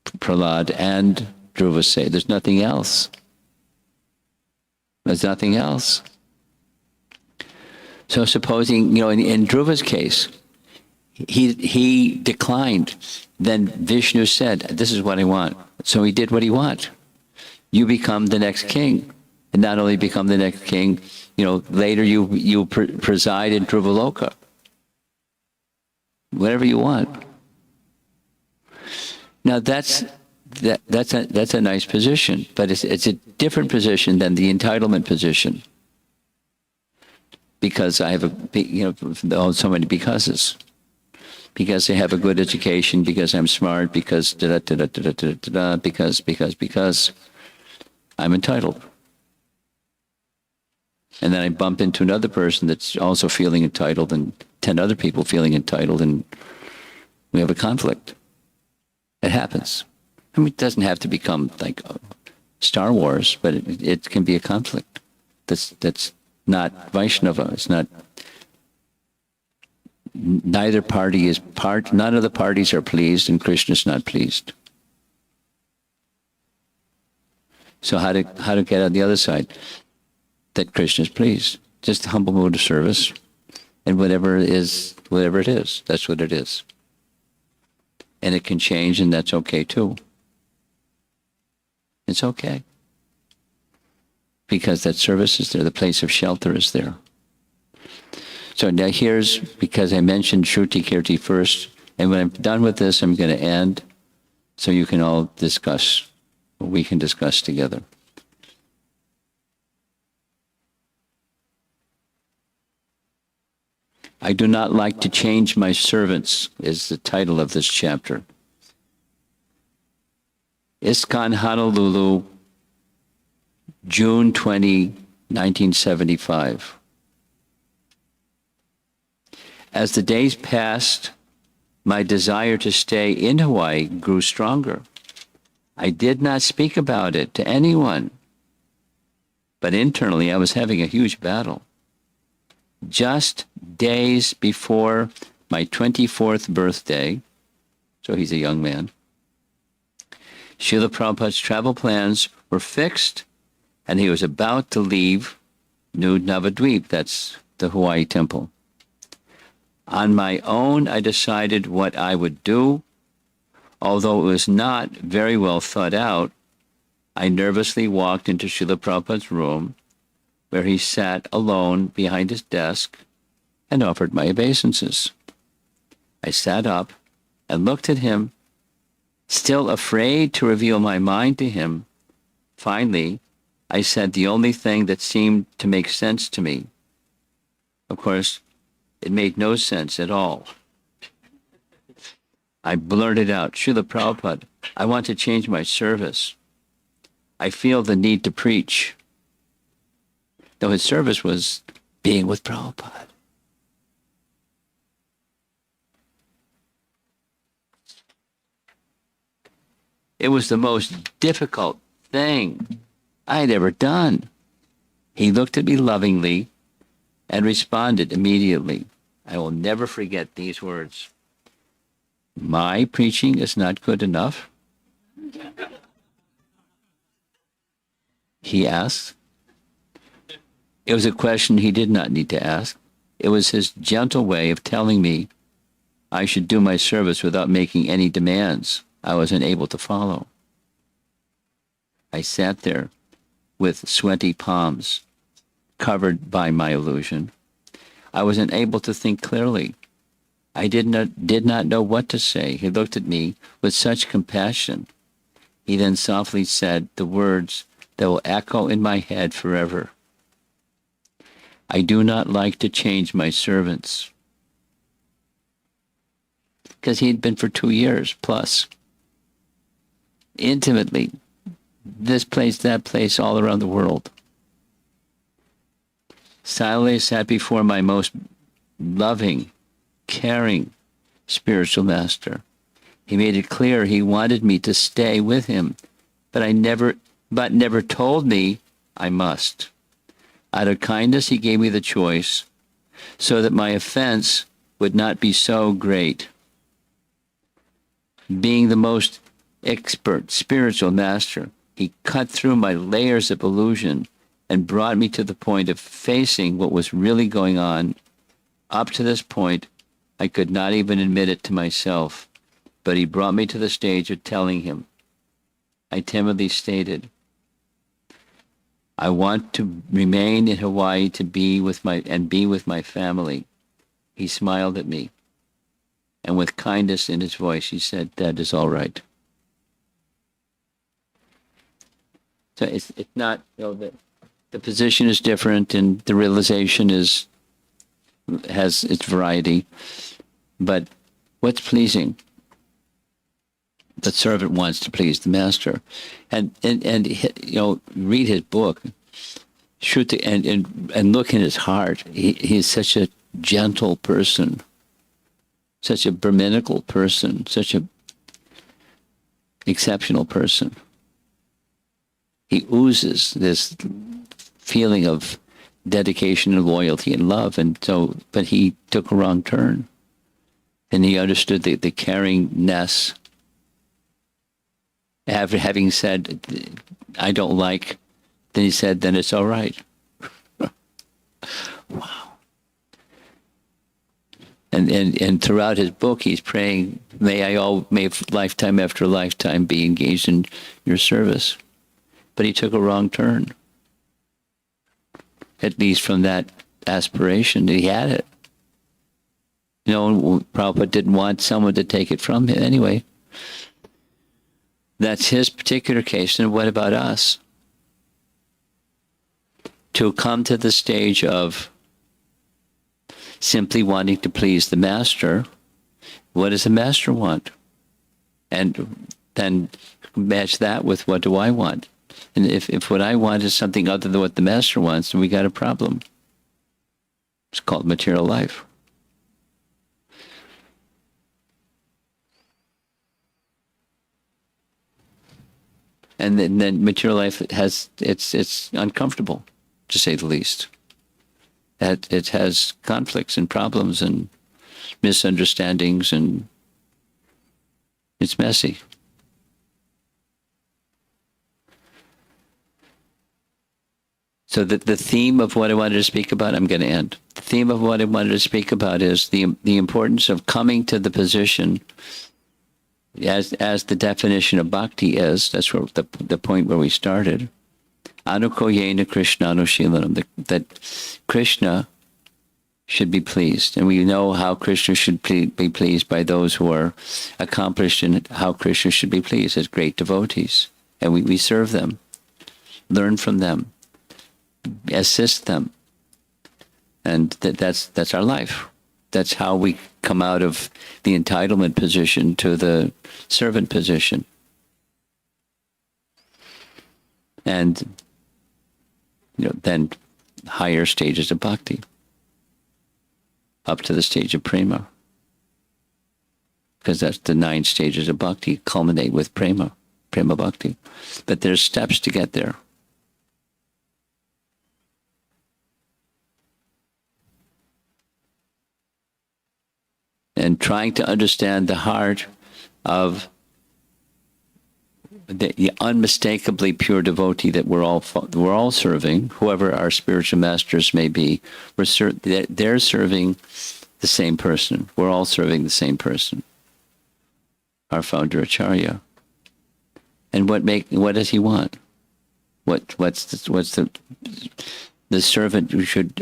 Prahlad and Dhruva say, there's nothing else. There's nothing else. So supposing, in Dhruva's case, he declined. Then Vishnu said, this is what I want. So he did what he wanted. You become the next king. And not only become the next king, later you preside in Dhruvaloka. Whatever you want. Now that's a nice position, but it's a different position than the entitlement position. Because I have so many becauses. Because I have a good education, because I'm smart, because because I'm entitled. And then I bump into another person that's also feeling entitled, and 10 other people feeling entitled, and we have a conflict. It happens. I mean, it doesn't have to become like Star Wars, but it can be a conflict. That's not Vaishnava. It's not. Neither party is none of the parties are pleased, and Krishna is not pleased. So how to get on the other side? That Krishna is pleased. Just a humble mode of service, and whatever it is, that's what it is. And it can change, and that's okay too. It's okay. Because that service is there, the place of shelter is there. So now because I mentioned Shruti Kirti first, and when I'm done with this, I'm going to end, so you can all discuss, we can discuss together. I do not like to change my servants, is the title of this chapter. ISKCON Honolulu, June 20, 1975. As the days passed, my desire to stay in Hawaii grew stronger. I did not speak about it to anyone, but internally I was having a huge battle. Just days before my 24th birthday, so he's a young man, Srila Prabhupada's travel plans were fixed, and he was about to leave New Navadvip, that's the Hawaii temple. On my own, I decided what I would do. Although it was not very well thought out, I nervously walked into Srila Prabhupada's room, where he sat alone behind his desk, and offered my obeisances. I sat up and looked at him, still afraid to reveal my mind to him. Finally, I said the only thing that seemed to make sense to me. Of course, it made no sense at all. I blurted out, Srila Prabhupada, I want to change my service. I feel the need to preach. Though his service was being with Prabhupada. It was the most difficult thing I had ever done. He looked at me lovingly and responded immediately. I will never forget these words. My preaching is not good enough? He asked. It was a question he did not need to ask. It was his gentle way of telling me I should do my service without making any demands I was unable to follow. I sat there with sweaty palms, covered by my illusion. I was unable to think clearly. I did not know what to say. He looked at me with such compassion. He then softly said the words that will echo in my head forever. I do not like to change my servants. Because he had been for 2 years plus. Intimately, this place, that place, all around the world. Silently sat before my most loving, caring spiritual master. He made it clear he wanted me to stay with him, but never told me I must. Out of kindness, he gave me the choice so that my offense would not be so great. Being the most expert spiritual master, he cut through my layers of illusion and brought me to the point of facing what was really going on. Up to this point, I could not even admit it to myself, but he brought me to the stage of telling him. I timidly stated, I want to remain in Hawaii to be with my family. He smiled at me, and with kindness in his voice, he said, that is all right. So it's not, the position is different, and the realization has its variety. But what's pleasing? The servant wants to please the master, and read his book, and look in his heart. He's such a gentle person, such a Brahminical person, such a exceptional person. He oozes this feeling of dedication and loyalty and love, but he took a wrong turn, and he understood the caringness. After having said, I don't like, then he said, then it's all right. Wow. And throughout his book, he's praying, may lifetime after lifetime be engaged in your service. But he took a wrong turn. At least from that aspiration, he had it. Prabhupada didn't want someone to take it from him anyway. That's his particular case, and what about us? To come to the stage of simply wanting to please the master, what does the master want? And then match that with what do I want? And if what I want is something other than what the master wants, then we got a problem. It's called material life. And then material life it's uncomfortable, to say the least. It has conflicts and problems and misunderstandings, and it's messy. So the theme of what I wanted to speak about, I'm going to end. The theme of what I wanted to speak about is the importance of coming to the position as the definition of bhakti is. That's where the point where we started. ānukūlyena kṛṣṇānu śīlanaṁ, that Krishna should be pleased. And we know how Krishna should be pleased by those who are accomplished in how Krishna should be pleased as great devotees. And we serve them, learn from them, assist them. And that's our life. That's how we come out of the entitlement position to the servant position. And then higher stages of bhakti, up to the stage of prema. Because that's the 9 stages of bhakti culminate with prema bhakti. But there's steps to get there. And trying to understand the heart of the unmistakably pure devotee that we're all serving, whoever our spiritual masters may be, they're serving the same person. We're all serving the same person, our founder Acharya. And what does he want? What's the servant who should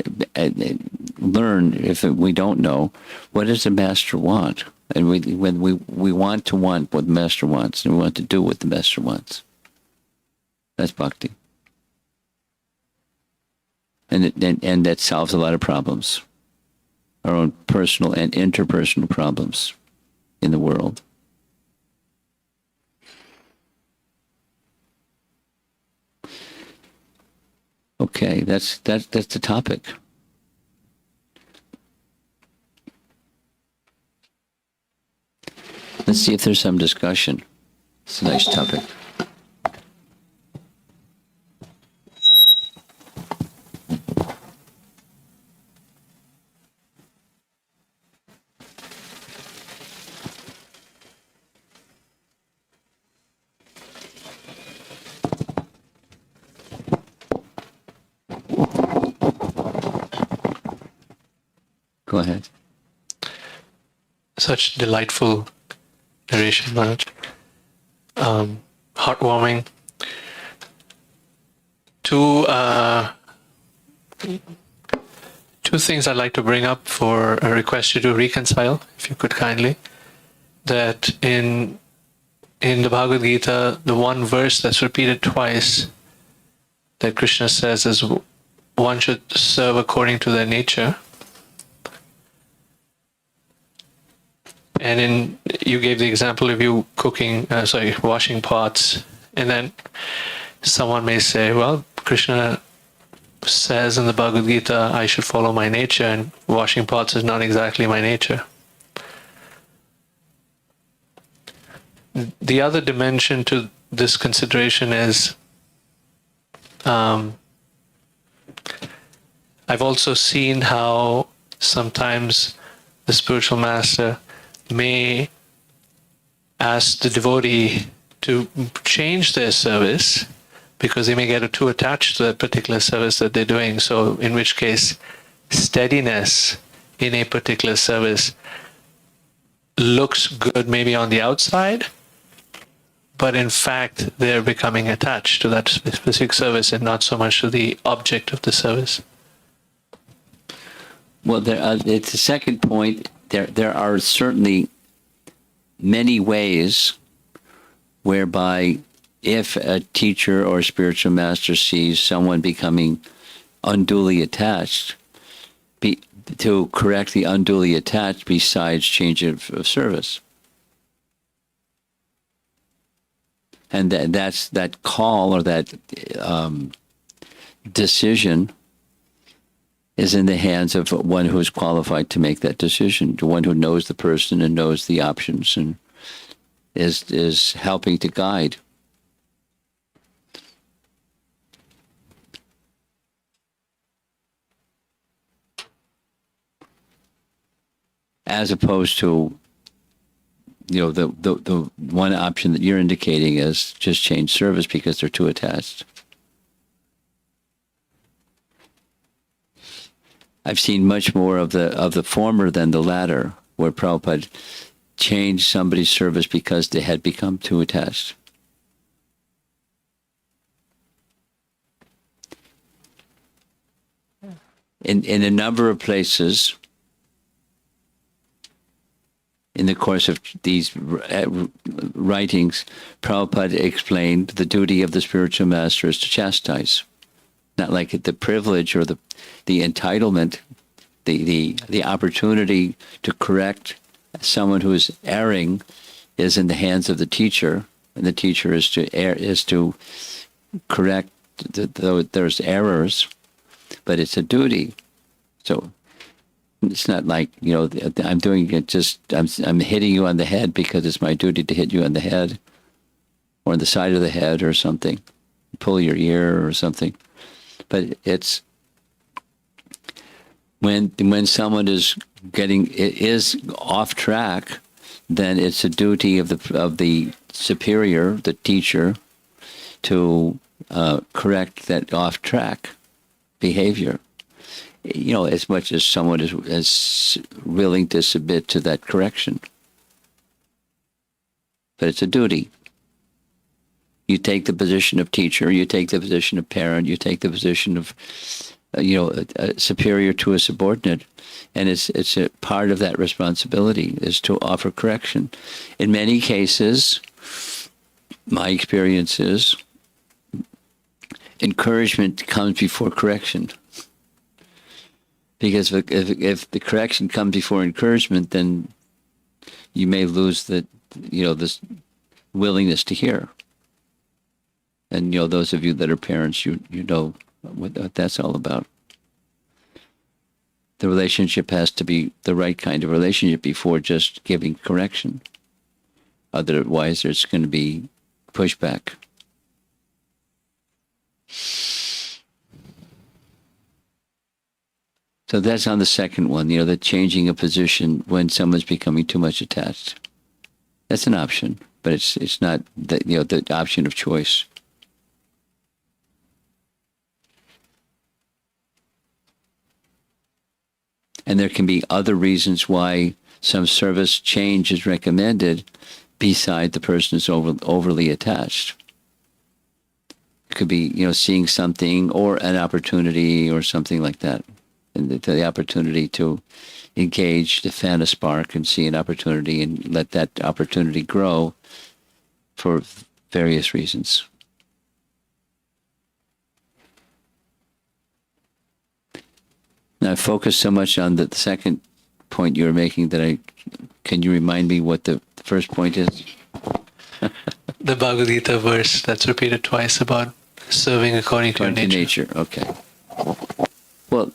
learn, if we don't know, what does the master want? And when we want what the master wants, and we want to do what the master wants. That's bhakti. And that solves a lot of problems. Our own personal and interpersonal problems in the world. Okay, that's the topic. Let's see if there's some discussion. It's a nice topic. Go ahead. Such delightful narration, Maharaj. Heartwarming. Two things I'd like to bring up for a request you to reconcile, if you could kindly. That in the Bhagavad Gita, the one verse that's repeated twice that Krishna says is one should serve according to their nature. And you gave the example of you washing pots, and then someone may say, well, Krishna says in the Bhagavad Gita, I should follow my nature, and washing pots is not exactly my nature. The other dimension to this consideration is, I've also seen how sometimes the spiritual master may ask the devotee to change their service because they may get too attached to that particular service that they're doing. So in which case, steadiness in a particular service looks good maybe on the outside, but in fact they're becoming attached to that specific service and not so much to the object of the service. Well, it's the second point. There are certainly many ways whereby if a teacher or spiritual master sees someone becoming unduly attached, to correct the unduly attached besides change of service. And that's that call or that decision is in the hands of one who is qualified to make that decision, to one who knows the person and knows the options and is helping to guide. As opposed to, the one option that you're indicating is just change service because they're too attached. I've seen much more of the former than the latter, where Prabhupada changed somebody's service because they had become too attached. In a number of places, in the course of these writings, Prabhupada explained the duty of the spiritual master is to chastise. Not like the privilege or the entitlement the opportunity to correct someone who is erring is in the hands of the teacher, and the teacher is to correct there's errors, but it's a duty. So it's not like, I'm doing it I'm hitting you on the head because it's my duty to hit you on the head or on the side of the head or something, pull your ear or something. But it's when someone is off track, then it's a duty of the superior, the teacher, to correct that off track behavior. As much as someone is willing to submit to that correction. But it's a duty. You take the position of teacher, you take the position of parent, you take the position of, a superior to a subordinate. And it's a part of that responsibility is to offer correction. In many cases, my experience is, encouragement comes before correction. Because if the correction comes before encouragement, then you may lose this willingness to hear. And those of you that are parents, you know what that's all about. The relationship has to be the right kind of relationship before just giving correction. Otherwise, there's going to be pushback. So that's on the second one, the changing a position when someone's becoming too much attached. That's an option, but it's not the option of choice. And there can be other reasons why some service change is recommended beside the person is overly attached. It could be, seeing something or an opportunity or something like that. And the opportunity to engage, to fan a spark and see an opportunity and let that opportunity grow for various reasons. Now, I focused so much on the second point you were making that can you remind me what the first point is? The Bhagavad Gita verse that's repeated twice about serving according to nature. Okay. Well,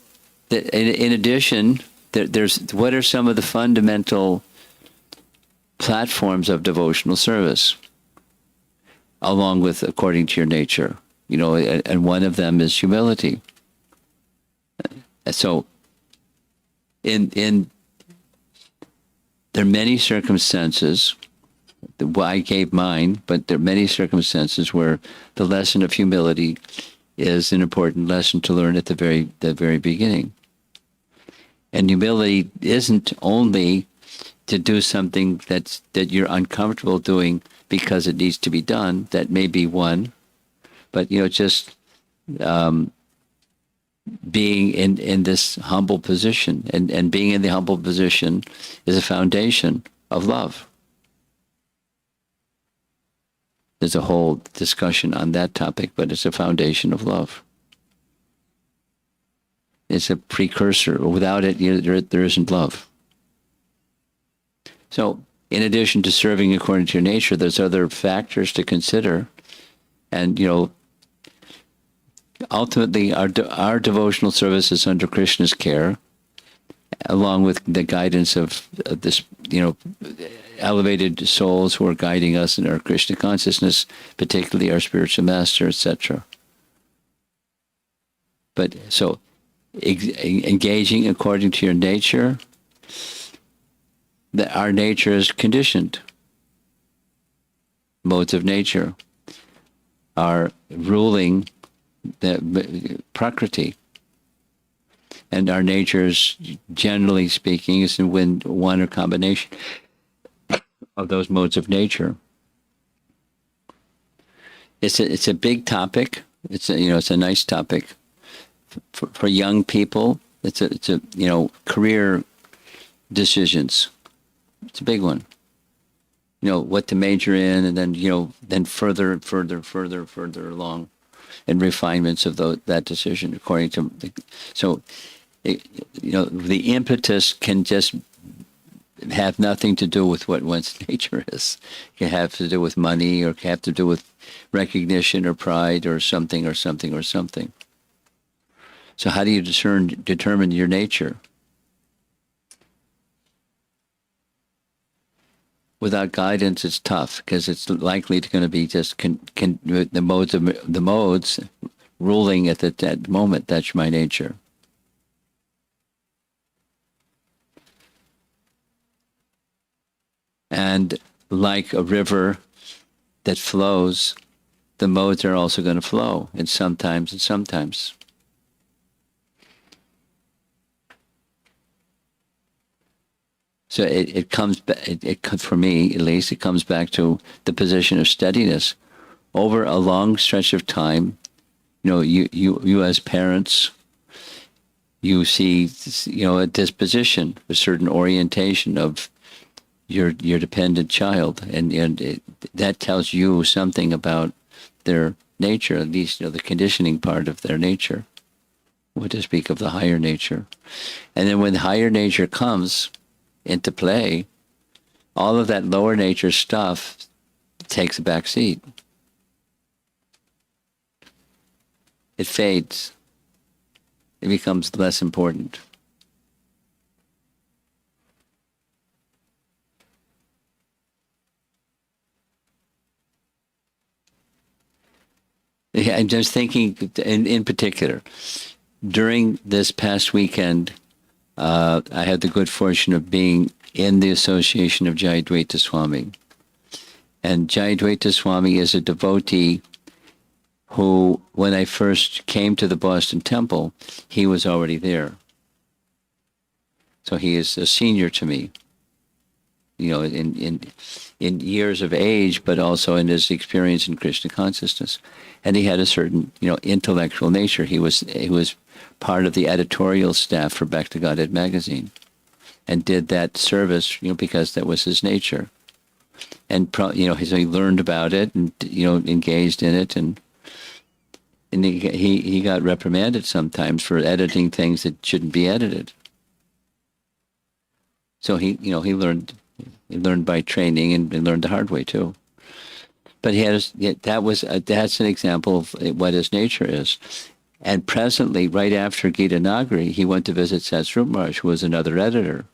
in addition, there's what are some of the fundamental platforms of devotional service, along with according to your nature, and one of them is humility. So, there are many circumstances. I gave mine, but there are many circumstances where the lesson of humility is an important lesson to learn at the very beginning. And humility isn't only to do something that you're uncomfortable doing because it needs to be done. That may be one, but just being in this humble position, and being in the humble position is a foundation of love. There's a whole discussion on that topic, but it's a foundation of love. It's a precursor. Without it, there isn't love. So, in addition to serving according to your nature, there's other factors to consider. And, ultimately, our devotional service is under Krishna's care, along with the guidance of this, elevated souls who are guiding us in our Krishna consciousness, particularly our spiritual master, etc. But so, engaging according to your nature, our nature is conditioned. Modes of nature are ruling the Prakriti. And our natures, generally speaking, is in one or combination of those modes of nature. It's a big topic. It's a nice topic for young people. It's a career decisions. It's a big one. What to major in, and then further along, and refinements of that decision according to. So, the impetus can just have nothing to do with what one's nature is. It can have to do with money, or it can have to do with recognition or pride or something or something or something. So how do you determine your nature? Without guidance, it's tough, because it's likely going to be just the modes ruling at that moment. That's my nature. And like a river that flows, the modes are also going to flow, and sometimes and sometimes. So it comes, for me at least, it comes back to the position of steadiness. Over a long stretch of time, you as parents, you see, a disposition, a certain orientation of your dependent child, and that tells you something about their nature, at least the conditioning part of their nature, what to speak of the higher nature. And then when the higher nature comes into play, all of that lower nature stuff takes a back seat. It fades. It becomes less important. Yeah, I'm just thinking in particular, during this past weekend, I had the good fortune of being in the association of Jayadvaita Swami. And Jayadvaita Swami is a devotee who, when I first came to the Boston Temple, he was already there. So he is a senior to me, in years of age, but also in his experience in Krishna consciousness. And he had a certain, intellectual nature. He was part of the editorial staff for Back to Godhead magazine, and did that service, because that was his nature. And so he learned about it, and engaged in it, and he got reprimanded sometimes for editing things that shouldn't be edited. So he learned by training, and learned the hard way too. But that's an example of what his nature is. And presently, right after Gita Nagari, he went to visit Satsrup Maharaj, who was another editor.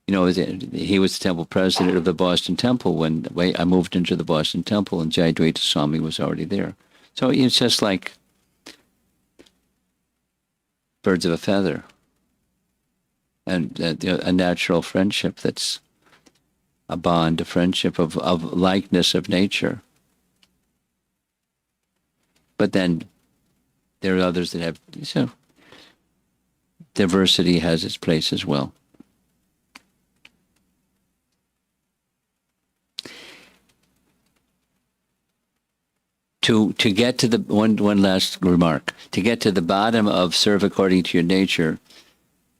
He was the temple president of the Boston Temple when I moved into the Boston Temple, and Jayadvaita Swami was already there. So it's just like birds of a feather, and a natural friendship that's a bond, a friendship of likeness of nature. But then there are others that have, diversity has its place as well. To get to the one last remark, to get to the bottom of serve according to your nature,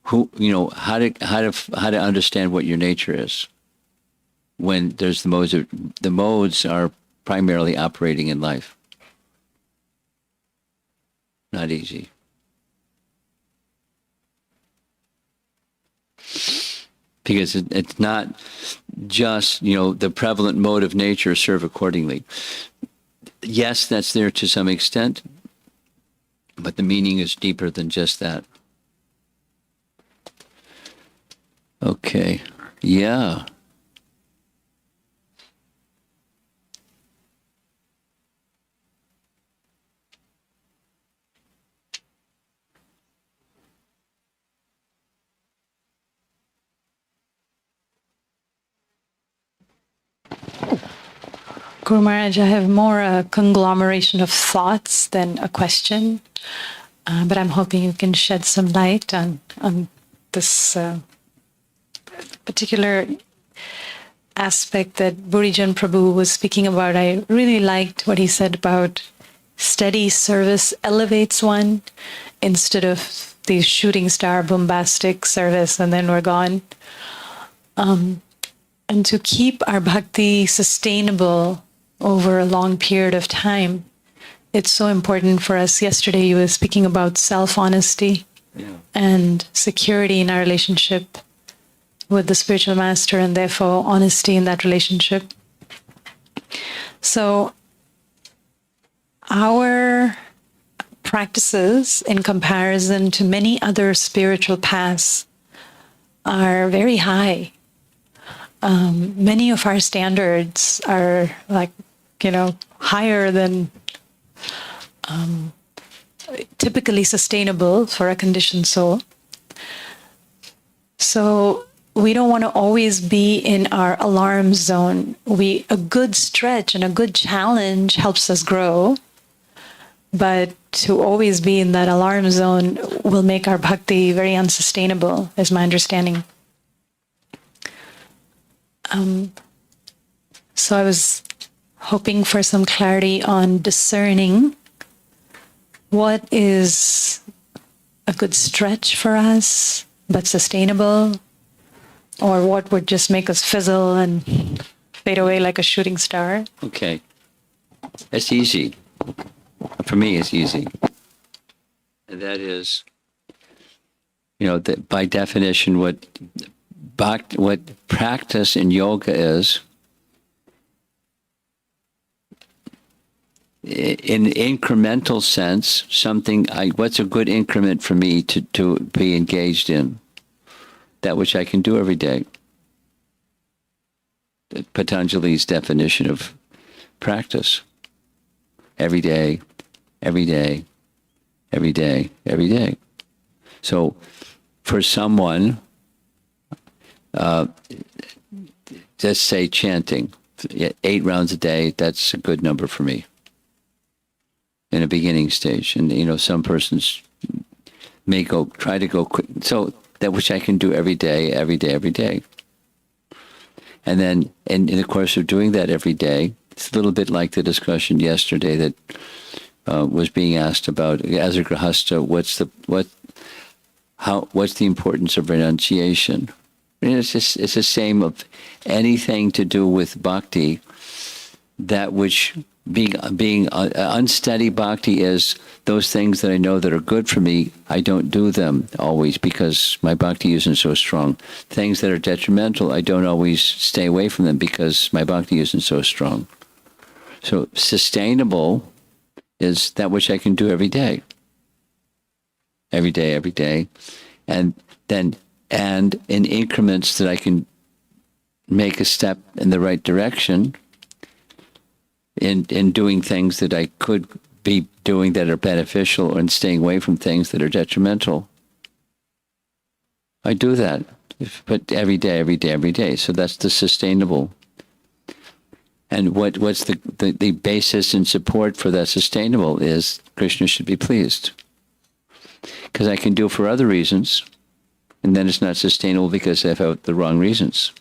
how to understand what your nature is, when there's the modes are primarily operating in life. Not easy. Because it's not just, the prevalent mode of nature, serve accordingly. Yes, that's there to some extent, but the meaning is deeper than just that. Okay. Yeah. Guru Maharaj, I have more a conglomeration of thoughts than a question, but I'm hoping you can shed some light on this particular aspect that Burijan Prabhu was speaking about. I really liked what he said about steady service elevates one instead of the shooting star bombastic service and then we're gone. And to keep our bhakti sustainable over a long period of time, it's so important for us. Yesterday you were speaking about self-honesty. and security in our relationship with the spiritual master, and therefore honesty in that relationship. So our practices, in comparison to many other spiritual paths, are very high. Many of our standards are higher than typically sustainable for a conditioned soul. So we don't want to always be in our alarm zone. A good stretch and a good challenge helps us grow, but to always be in that alarm zone will make our bhakti very unsustainable, is my understanding. So I was hoping for some clarity on discerning what is a good stretch for us, but sustainable, or what would just make us fizzle and fade away like a shooting star. Okay. It's easy. For me, it's easy. And that is, that by definition, what practice in yoga is, in incremental sense, what's a good increment for me to be engaged in? That which I can do every day. Patanjali's definition of practice. Every day, every day, every day, every day. So for someone, just say chanting, 8 rounds a day, that's a good number for me in a beginning stage. And, some persons may try to go quick. So that which I can do every day, every day, every day. And then in the course of doing that every day, it's a little bit like the discussion yesterday that was being asked about, as a grihasta, what's the importance of renunciation? And it's the same of anything to do with bhakti. That which being unsteady bhakti is those things that I know that are good for me, I don't do them always because my bhakti isn't so strong. Things that are detrimental, I don't always stay away from them because my bhakti isn't so strong. So sustainable is that which I can do every day. Every day, every day. And in increments that I can make a step in the right direction in doing things that I could be doing that are beneficial and staying away from things that are detrimental. I do that, but every day, every day, every day. So that's the sustainable. And what's the basis and support for that sustainable is Krishna should be pleased. Because I can do it for other reasons, and then it's not sustainable because I've had the wrong reasons.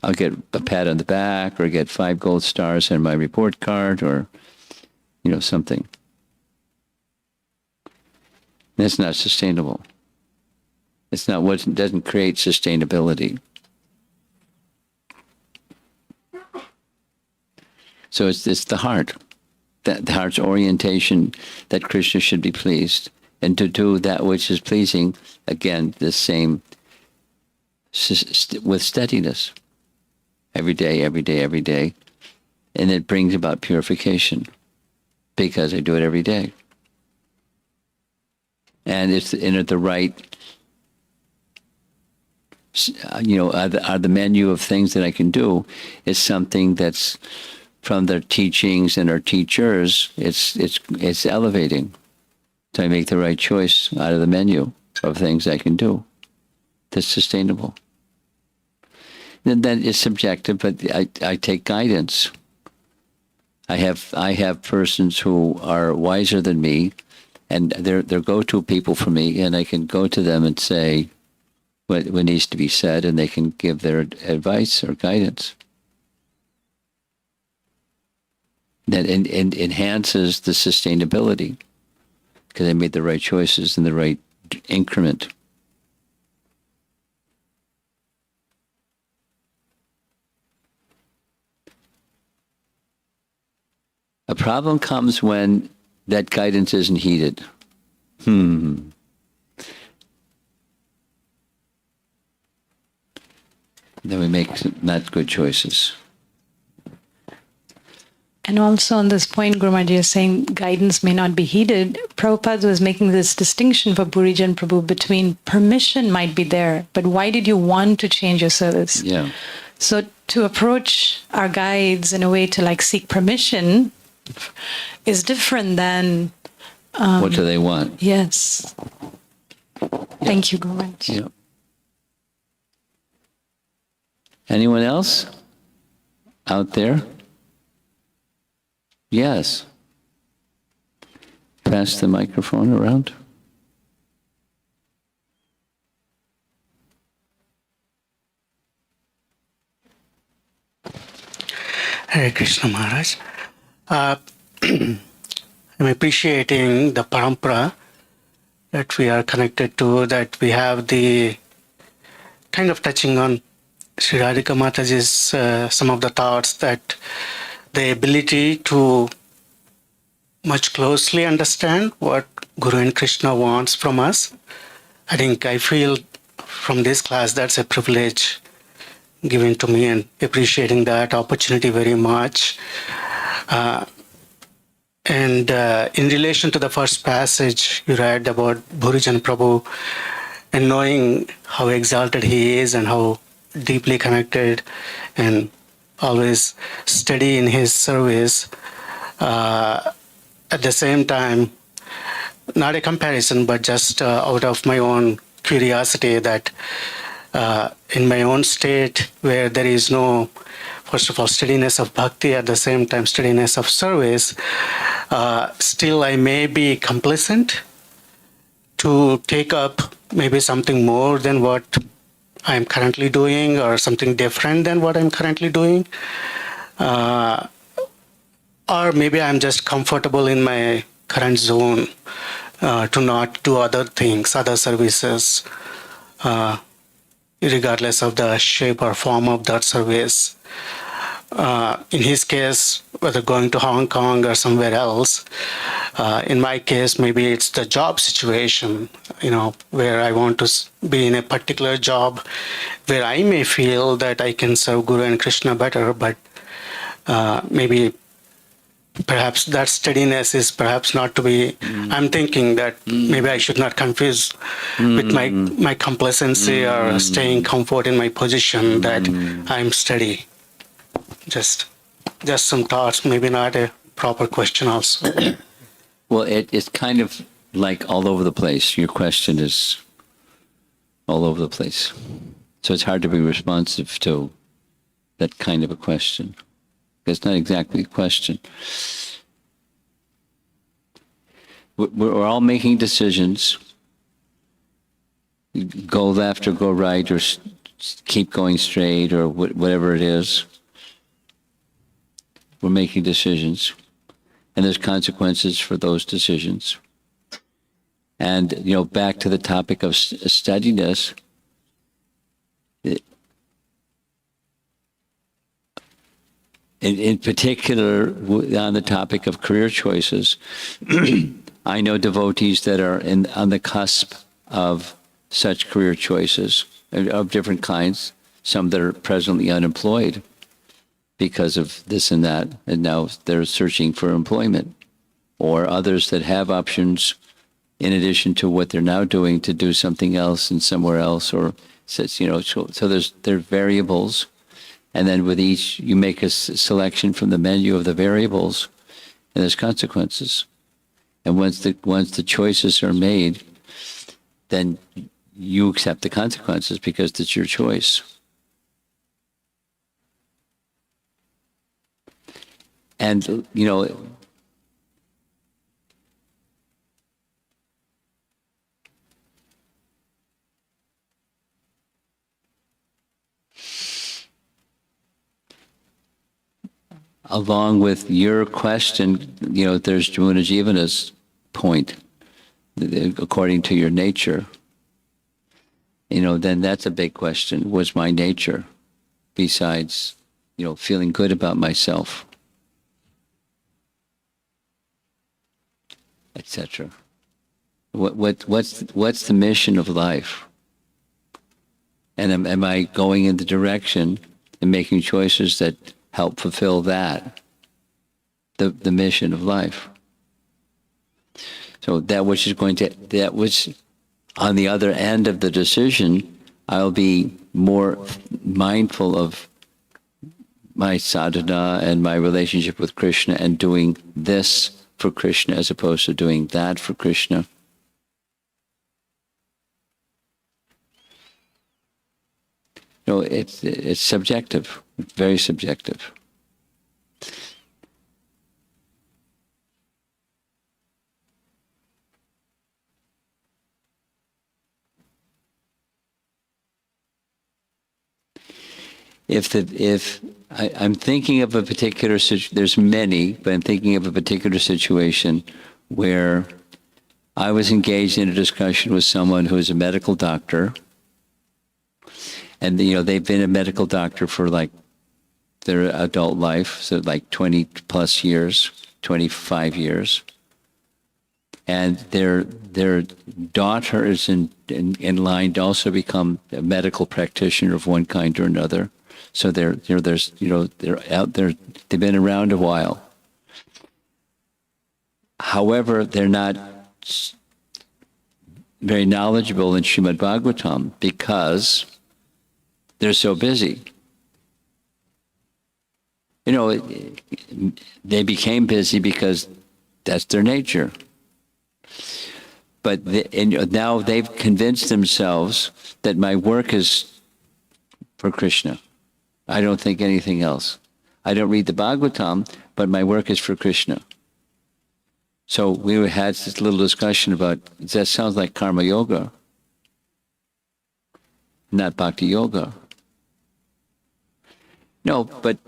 I'll get a pat on the back, or get 5 gold stars on my report card, or, something. That's not sustainable. It's not what doesn't create sustainability. So it's the heart, the heart's orientation that Krishna should be pleased. And to do that which is pleasing, again, the same, with steadiness. Every day, every day, every day. And it brings about purification because I do it every day. And it's in the right, are the menu of things that I can do is something that's from their teachings and our teachers, it's elevating. So I make the right choice out of the menu of things I can do that's sustainable. And that is subjective, but I take guidance. I have persons who are wiser than me, and they're go-to people for me, and I can go to them and say what needs to be said, and they can give their advice or guidance. That enhances the sustainability because I made the right choices in the right increment. A problem comes when that guidance isn't heeded. then we make not good choices. And also on this point, Guru Maharaj is saying guidance may not be heeded. Prabhupada was making this distinction for Burijan Prabhu between permission might be there, but why did you want to change your service? Yeah. So to approach our guides in a way to like seek permission is different than... What do they want? Yes. Thank you, Guru Maharaj. Yeah. Anyone else out there? Yes. Pass the microphone around. Hare Krishna Maharaj. I'm appreciating the parampara that we are connected to, that we have the kind of touching on Sri Radhika Mataji's some of the thoughts, that the ability to much closely understand what Guru and Krishna wants from us. I feel from this class that's a privilege given to me, and appreciating that opportunity very much. And in relation to the first passage you read about Burijan Prabhu, and knowing how exalted he is and how deeply connected and always steady in his service, at the same time, not a comparison, but just out of my own curiosity, that in my own state where there is no, first of all, steadiness of bhakti, at the same time steadiness of service, still I may be complacent to take up maybe something more than what I'm currently doing, or something different than what I'm currently doing. Or maybe I'm just comfortable in my current zone to not do other things, other services, regardless of the shape or form of that service. In his case, whether going to Hong Kong or somewhere else, in my case, maybe it's the job situation, where I want to be in a particular job where I may feel that I can serve Guru and Krishna better, but maybe perhaps that steadiness is perhaps not to be, I'm thinking that maybe I should not confuse with my complacency or staying comfort in my position, that I'm steady. Just some thoughts, maybe not a proper question also. Well, it's kind of like all over the place. Your question is all over the place. So it's hard to be responsive to that kind of a question. It's not exactly a question. We're all making decisions. Go left or go right, or keep going straight, or whatever it is. We're making decisions, and there's consequences for those decisions. And, back to the topic of steadiness, in particular, on the topic of career choices, I know devotees that are on the cusp of such career choices of different kinds, some that are presently unemployed because of this and that, and now they're searching for employment, or others that have options in addition to what they're now doing to do something else and somewhere else, or so there are variables, and then with each you make a selection from the menu of the variables, and there's consequences. And once the choices are made, then you accept the consequences because it's your choice. And, along with your question, there's Jnana-Jivana's point, according to your nature. Then that's a big question. What's my nature? Besides, feeling good about myself, etc. What's the mission of life? And am I going in the direction and making choices that help fulfill that, the mission of life? So that which on the other end of the decision, I'll be more mindful of my sadhana and my relationship with Krishna and doing this for Krishna as opposed to doing that for Krishna. No, it's subjective, very subjective. I'm thinking of a particular situation, there's many, but I'm thinking of a particular situation where I was engaged in a discussion with someone who is a medical doctor. And, they've been a medical doctor for like their adult life, so like 20 plus years, 25 years. And their daughter is in line to also become a medical practitioner of one kind or another. So they're out there, they've been around a while. However, they're not very knowledgeable in Srimad Bhagavatam because they're so busy. They became busy because that's their nature. But now they've convinced themselves that my work is for Krishna. I don't think anything else. I don't read the Bhagavatam, but my work is for Krishna. So we had this little discussion about, that sounds like karma yoga, not bhakti yoga. No, but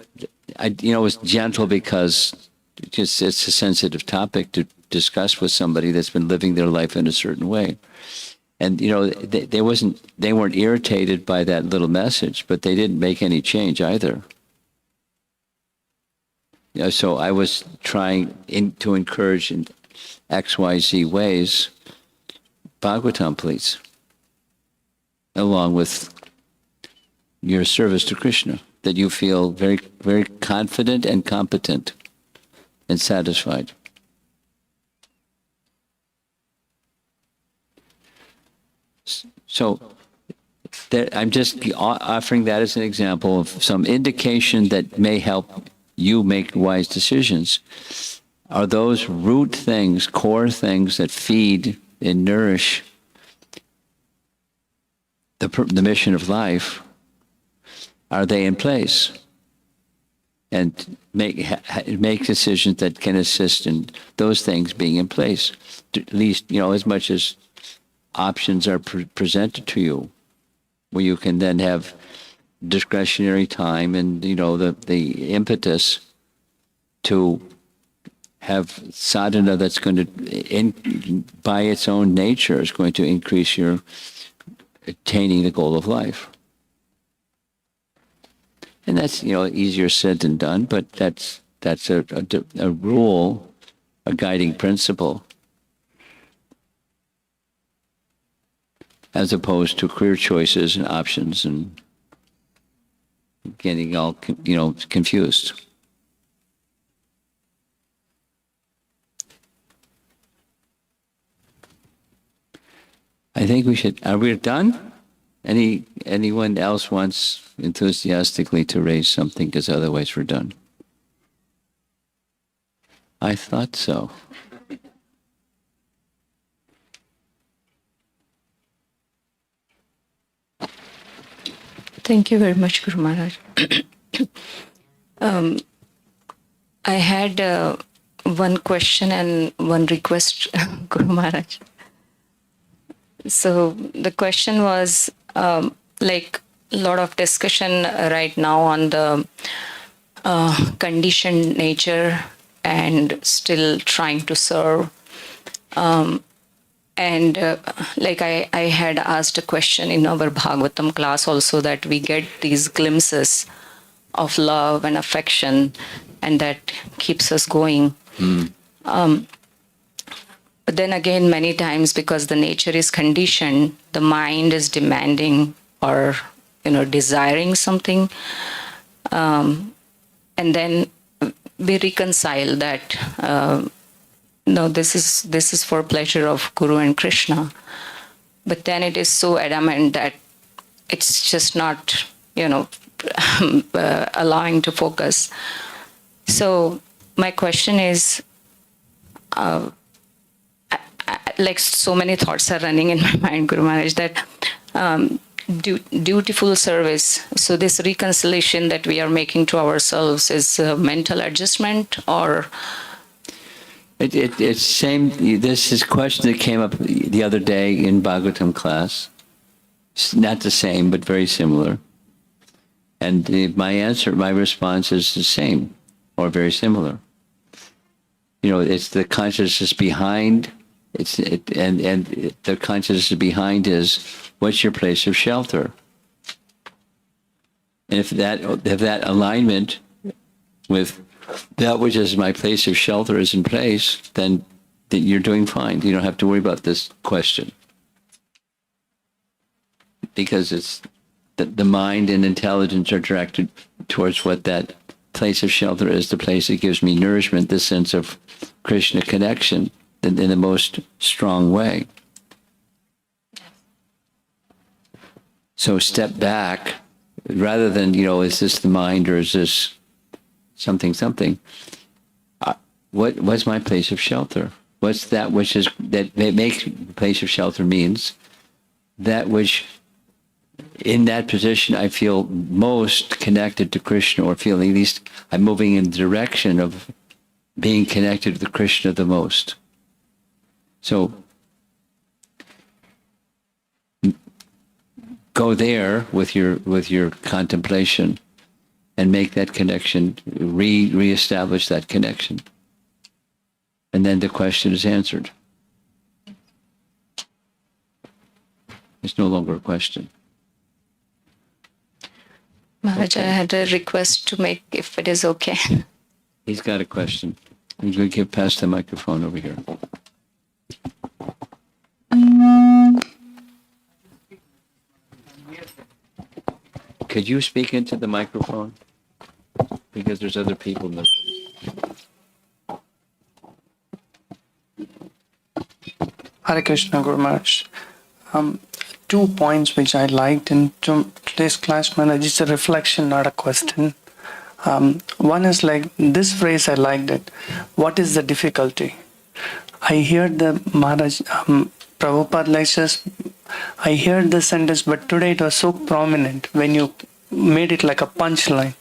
it was gentle because it's a sensitive topic to discuss with somebody that's been living their life in a certain way. And they weren't irritated by that little message, but they didn't make any change either. So I was trying to encourage in XYZ ways, Bhagavatam, please, along with your service to Krishna, that you feel very, very confident and competent and satisfied. So I'm just offering that as an example of some indication that may help you make wise decisions. Are those root things, core things that feed and nourish the mission of life, are they in place? And make decisions that can assist in those things being in place, at least, as much as options are presented to you, where you can then have discretionary time and the impetus to have sadhana that's going to, by its own nature, is going to increase your attaining the goal of life. And that's easier said than done, but that's a rule, a guiding principle, as opposed to career choices and options and getting all confused. I think we should. Are we done? Anyone else wants enthusiastically to raise something? Because otherwise we're done. I thought so. Thank you very much, Guru Maharaj. I had one question and one request, Guru Maharaj. So the question was, like a lot of discussion right now on the conditioned nature and still trying to serve. And like I had asked a question in our Bhagavatam class also, that we get these glimpses of love and affection, and that keeps us going. But then again, many times, because the nature is conditioned, the mind is demanding or desiring something, and then we reconcile that no, this is for pleasure of Guru and Krishna. But then it is so adamant that it's just not, allowing to focus. So my question is, like so many thoughts are running in my mind, Guru Maharaj, that dutiful service. So this reconciliation that we are making to ourselves is a mental adjustment, or? It's same. This is a question that came up the other day in Bhagavatam class. It's not the same, but very similar. And my response is the same, or very similar. It's the consciousness behind. And the consciousness behind is, what's your place of shelter? And if that alignment with that which is my place of shelter is in place, then you're doing fine. You don't have to worry about this question. Because it's the mind and intelligence are directed towards what that place of shelter is, the place that gives me nourishment, the sense of Krishna connection in the most strong way. So step back, rather than, is this the mind or is this something? What's my place of shelter? What's that which is, that makes place of shelter means that which in that position I feel most connected to Krishna, or feel at least I'm moving in the direction of being connected to Krishna the most. So go there with your contemplation and make that connection, reestablish that connection. And then the question is answered. It's no longer a question. Maharaj, I had a request to make, if it is okay. He's got a question. I'm going to pass the microphone over here. Could you speak into the microphone? Because there's other people in the room. Hare Krishna, Guru Maharaj. 2 points which I liked in today's class, Maharaj. It's a reflection, not a question. One is like this phrase, I liked it. What is the difficulty? I heard the Maharaj, Prabhupada lectures, I heard the sentence, but today it was so prominent when you made it like a punchline.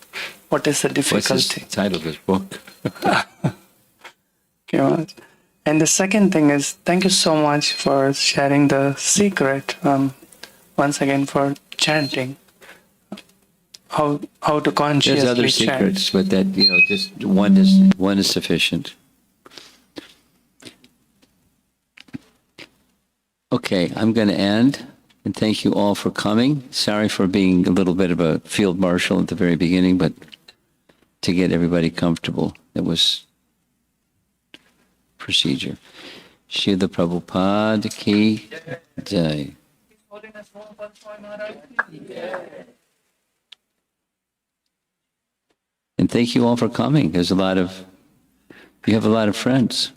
What is the difficulty? What's the title of this book? Okay, Maharaj. And the second thing is, thank you so much for sharing the secret, once again, for chanting. How to consciously There's other chant. secrets, but that, just one is sufficient. Okay, I'm going to end, and thank you all for coming. Sorry for being a little bit of a field marshal at the very beginning, but to get everybody comfortable, it was procedure. Srila Prabhupada ki jai. And thank you all for coming. You have a lot of friends.